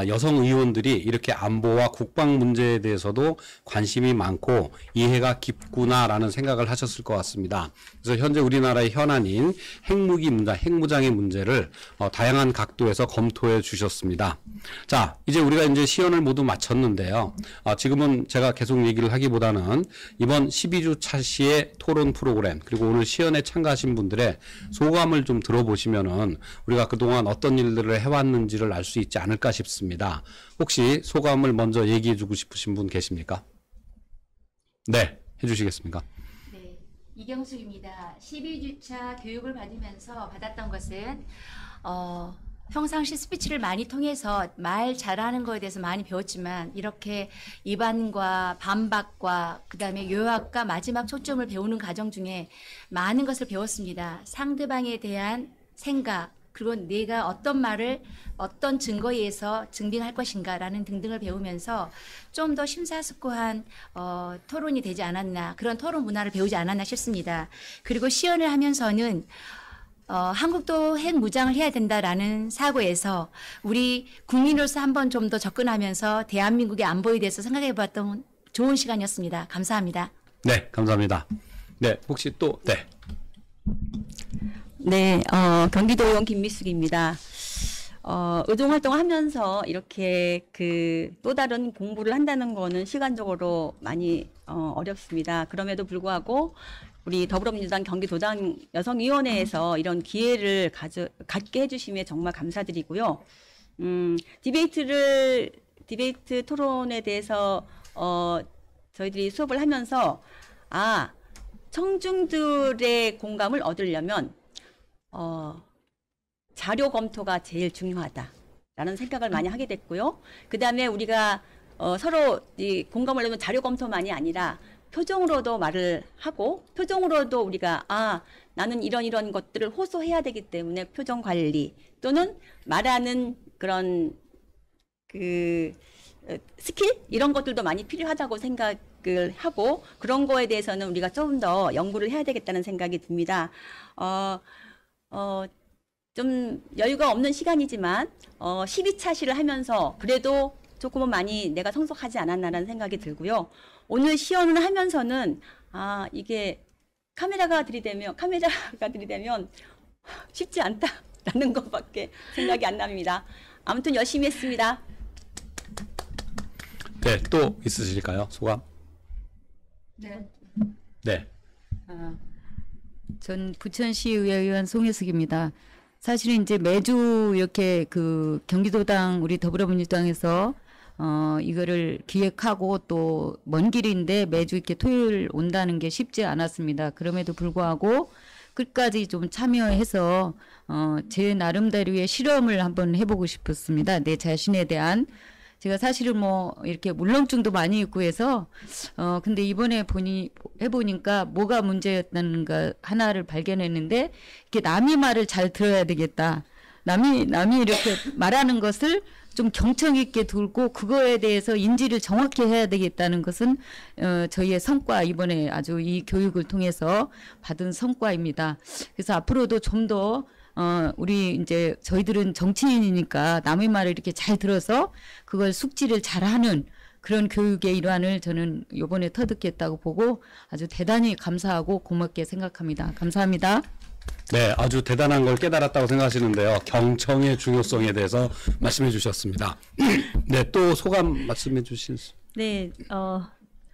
Speaker 1: 여성 의원들이 이렇게 안보와 국방 문제에 대해서도 관심이 많고 이해가 깊구나라는 생각을 하셨을 것 같습니다. 그래서 현재 우리나라의 현안인 핵무기 문제, 핵무장의 문제를 다양한 각도에서 검토해 주셨습니다. 자, 이제 우리가 이제 시연을 모두 마쳤는데요. 지금은 제가 계속 얘기를 하기보다는 이번 12주차 시의 토론 프로그램 그리고 오늘 시연에 참가하신 분들의 소감을 좀 들어보시면은 우리가 그동안 어떤 일들을 해왔는지를 알 수 있지 않을까 싶습니다. 혹시 소감을 먼저 얘기해주고 싶으신 분 계십니까? 네, 해주시겠습니까?
Speaker 11: 네, 이경숙입니다. 12주차 교육을 받으면서 받았던 것은 평상시 스피치를 많이 통해서 말 잘하는 거에 대해서 많이 배웠지만 이렇게 입안과 반박과 그다음에 요약과 마지막 초점을 배우는 과정 중에 많은 것을 배웠습니다. 상대방에 대한 생각 그리고 내가 어떤 말을 어떤 증거에 의해서 증빙할 것인가라는 등등을 배우면서 좀 더 심사숙고한 토론이 되지 않았나 그런 토론 문화를 배우지 않았나 싶습니다. 그리고 시연을 하면서는 한국도 핵무장을 해야 된다라는 사고에서 우리 국민으로서 한번 좀 더 접근하면서 대한민국의 안보에 대해서 생각해봤던 좋은 시간이었습니다. 감사합니다.
Speaker 1: 네, 감사합니다. 네, 혹시 또 네.
Speaker 9: 네, 경기도의원 김미숙입니다. 의정활동 하면서 이렇게 또 다른 공부를 한다는 거는 시간적으로 많이 어렵습니다. 그럼에도 불구하고 우리 더불어민주당 경기도당 여성위원회에서 이런 기회를 갖게 해주심에 정말 감사드리고요. 디베이트 토론에 대해서 저희들이 수업을 하면서 청중들의 공감을 얻으려면 자료 검토가 제일 중요하다라는 생각을 많이 하게 됐고요. 그 다음에 우리가 서로 이 공감을 하려면 자료 검토만이 아니라 표정으로도 말을 하고 표정으로도 우리가 나는 이런 것들을 호소해야 되기 때문에 표정 관리 또는 말하는 그런 스킬 이런 것들도 많이 필요하다고 생각을 하고 그런 거에 대해서는 우리가 조금 더 연구를 해야 되겠다는 생각이 듭니다. 좀 여유가 없는 시간이지만 12차 시를 하면서 그래도 조금은 많이 내가 성숙하지 않았나라는 생각이 들고요. 오늘 시연을 하면서는 이게 카메라가 들이대면 쉽지 않다라는 것밖에 생각이 안 납니다. 아무튼 열심히 했습니다.
Speaker 1: 네, 또 있으실까요? 소감?
Speaker 10: 네.
Speaker 1: 네.
Speaker 10: 전 부천시의회의원 송혜숙입니다. 사실은 이제 매주 이렇게 경기도당 우리 더불어민주당에서 이거를 기획하고 또 먼 길인데 매주 이렇게 토요일 온다는 게 쉽지 않았습니다. 그럼에도 불구하고 끝까지 좀 참여해서 제 나름대로의 실험을 한번 해보고 싶었습니다. 내 자신에 대한 제가 사실은 이렇게 물렁증도 많이 있고 해서 근데 이번에 해보니까 뭐가 문제였다는가 하나를 발견했는데 이렇게 남이 말을 잘 들어야 되겠다. 남이 이렇게 말하는 것을 좀 경청 있게 들고 그거에 대해서 인지를 정확히 해야 되겠다는 것은 저희의 성과 이번에 아주 이 교육을 통해서 받은 성과입니다. 그래서 앞으로도 좀 더 우리 이제 저희들은 정치인이니까 남의 말을 이렇게 잘 들어서 그걸 숙지를 잘하는 그런 교육의 일환을 저는 이번에 터득했다고 보고 아주 대단히 감사하고 고맙게 생각합니다. 감사합니다.
Speaker 1: 네, 아주 대단한 걸 깨달았다고 생각하시는데요. 경청의 중요성에 대해서 말씀해 주셨습니다. 네, 또 소감 말씀해 주실 수.
Speaker 8: 네,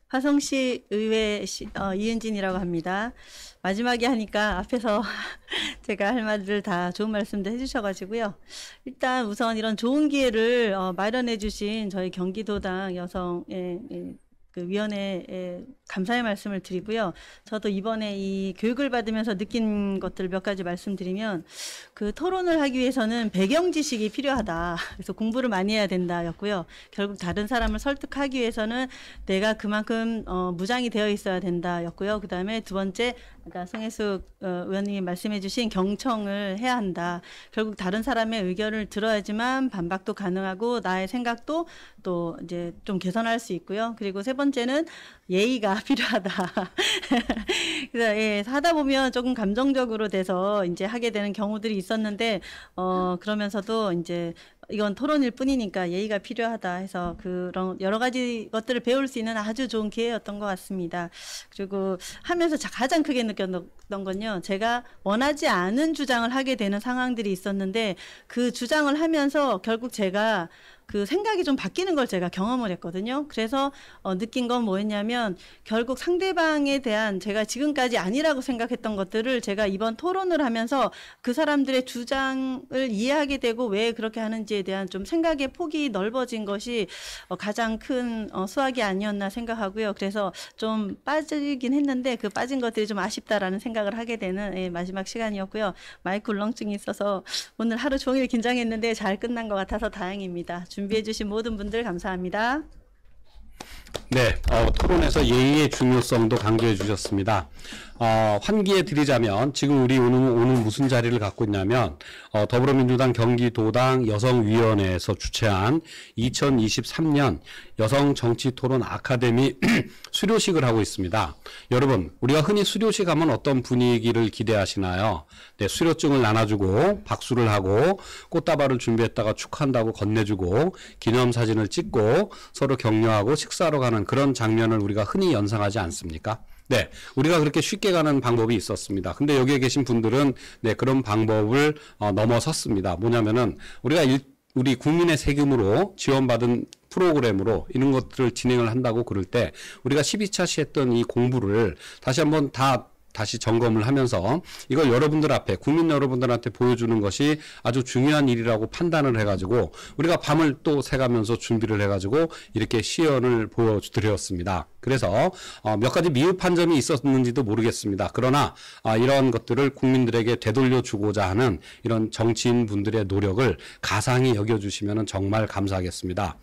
Speaker 8: 화성시 의회 이은진이라고 합니다. 마지막에 하니까 앞에서 제가 할 말들 다 좋은 말씀도 해주셔가지고요. 일단 우선 이런 좋은 기회를 마련해 주신 저희 경기도당 여성의 그 위원회에 감사의 말씀을 드리고요. 저도 이번에 이 교육을 받으면서 느낀 것들 몇 가지 말씀드리면, 그 토론을 하기 위해서는 배경 지식이 필요하다. 그래서 공부를 많이 해야 된다였고요. 결국 다른 사람을 설득하기 위해서는 내가 그만큼 무장이 되어 있어야 된다였고요. 그다음에 두 번째, 아까 송혜숙 의원님이 말씀해주신 경청을 해야 한다. 결국 다른 사람의 의견을 들어야지만 반박도 가능하고 나의 생각도 또 이제 좀 개선할 수 있고요. 그리고 세 번째는 예의가 필요하다. 그래서 예, 하다 보면 조금 감정적으로 돼서 이제 하게 되는 경우들이 있었는데 그러면서도 이제 이건 토론일 뿐이니까 예의가 필요하다 해서 그런 여러 가지 것들을 배울 수 있는 아주 좋은 기회였던 것 같습니다. 그리고 하면서 가장 크게 느꼈던 건요, 제가 원하지 않은 주장을 하게 되는 상황들이 있었는데 그 주장을 하면서 결국 제가 그 생각이 좀 바뀌는 걸 제가 경험을 했거든요. 그래서 느낀 건 뭐였냐면, 결국 상대방에 대한 제가 지금까지 아니라고 생각했던 것들을 제가 이번 토론을 하면서 그 사람들의 주장을 이해하게 되고 왜 그렇게 하는지에 대한 좀 생각의 폭이 넓어진 것이 가장 큰 수확이 아니었나 생각하고요. 그래서 좀 빠지긴 했는데 그 빠진 것들이 좀 아쉽다라는 생각을 하게 되는 마지막 시간이었고요. 마이크 울렁증이 있어서 오늘 하루 종일 긴장했는데 잘 끝난 것 같아서 다행입니다. 준비해 주신 모든 분들 감사합니다.
Speaker 1: 네, 토론에서 예의의 중요성도 강조해 주셨습니다. 환기해 드리자면 지금 우리 오늘 무슨 자리를 갖고 있냐면 더불어민주당 경기도당 여성위원회에서 주최한 2023년 여성정치토론 아카데미 수료식을 하고 있습니다. 여러분, 우리가 흔히 수료식 하면 어떤 분위기를 기대하시나요? 네, 수료증을 나눠주고 박수를 하고 꽃다발을 준비했다가 축하한다고 건네주고 기념사진을 찍고 서로 격려하고 식사하러 가는 그런 장면을 우리가 흔히 연상하지 않습니까? 네, 우리가 그렇게 쉽게 가는 방법이 있었습니다. 근데 여기에 계신 분들은 네, 그런 방법을 넘어섰습니다. 뭐냐면은 우리 국민의 세금으로 지원받은 프로그램으로 이런 것들을 진행을 한다고 그럴 때 우리가 12차 시 했던 이 공부를 다시 한번 다시 점검을 하면서 이걸 여러분들 앞에, 국민 여러분들한테 보여주는 것이 아주 중요한 일이라고 판단을 해가지고 우리가 밤을 또 새가면서 준비를 해가지고 이렇게 시연을 보여드렸습니다. 그래서 몇 가지 미흡한 점이 있었는지도 모르겠습니다. 그러나 이런 것들을 국민들에게 되돌려주고자 하는 이런 정치인 분들의 노력을 가상히 여겨주시면 정말 감사하겠습니다.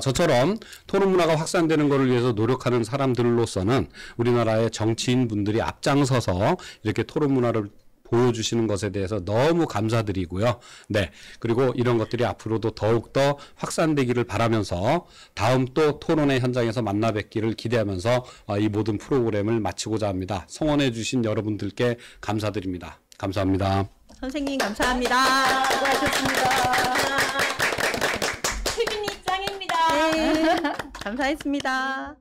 Speaker 1: 저처럼 토론 문화가 확산되는 것을 위해서 노력하는 사람들로서는 우리나라의 정치인 분들이 앞장서서 이렇게 토론 문화를 보여주시는 것에 대해서 너무 감사드리고요. 네, 그리고 이런 것들이 앞으로도 더욱더 확산되기를 바라면서 다음 또 토론의 현장에서 만나 뵙기를 기대하면서 이 모든 프로그램을 마치고자 합니다. 성원해 주신 여러분들께 감사드립니다. 감사합니다.
Speaker 8: 선생님 감사합니다. 수고하셨습니다. 케빈이 짱입니다. 네, 감사했습니다.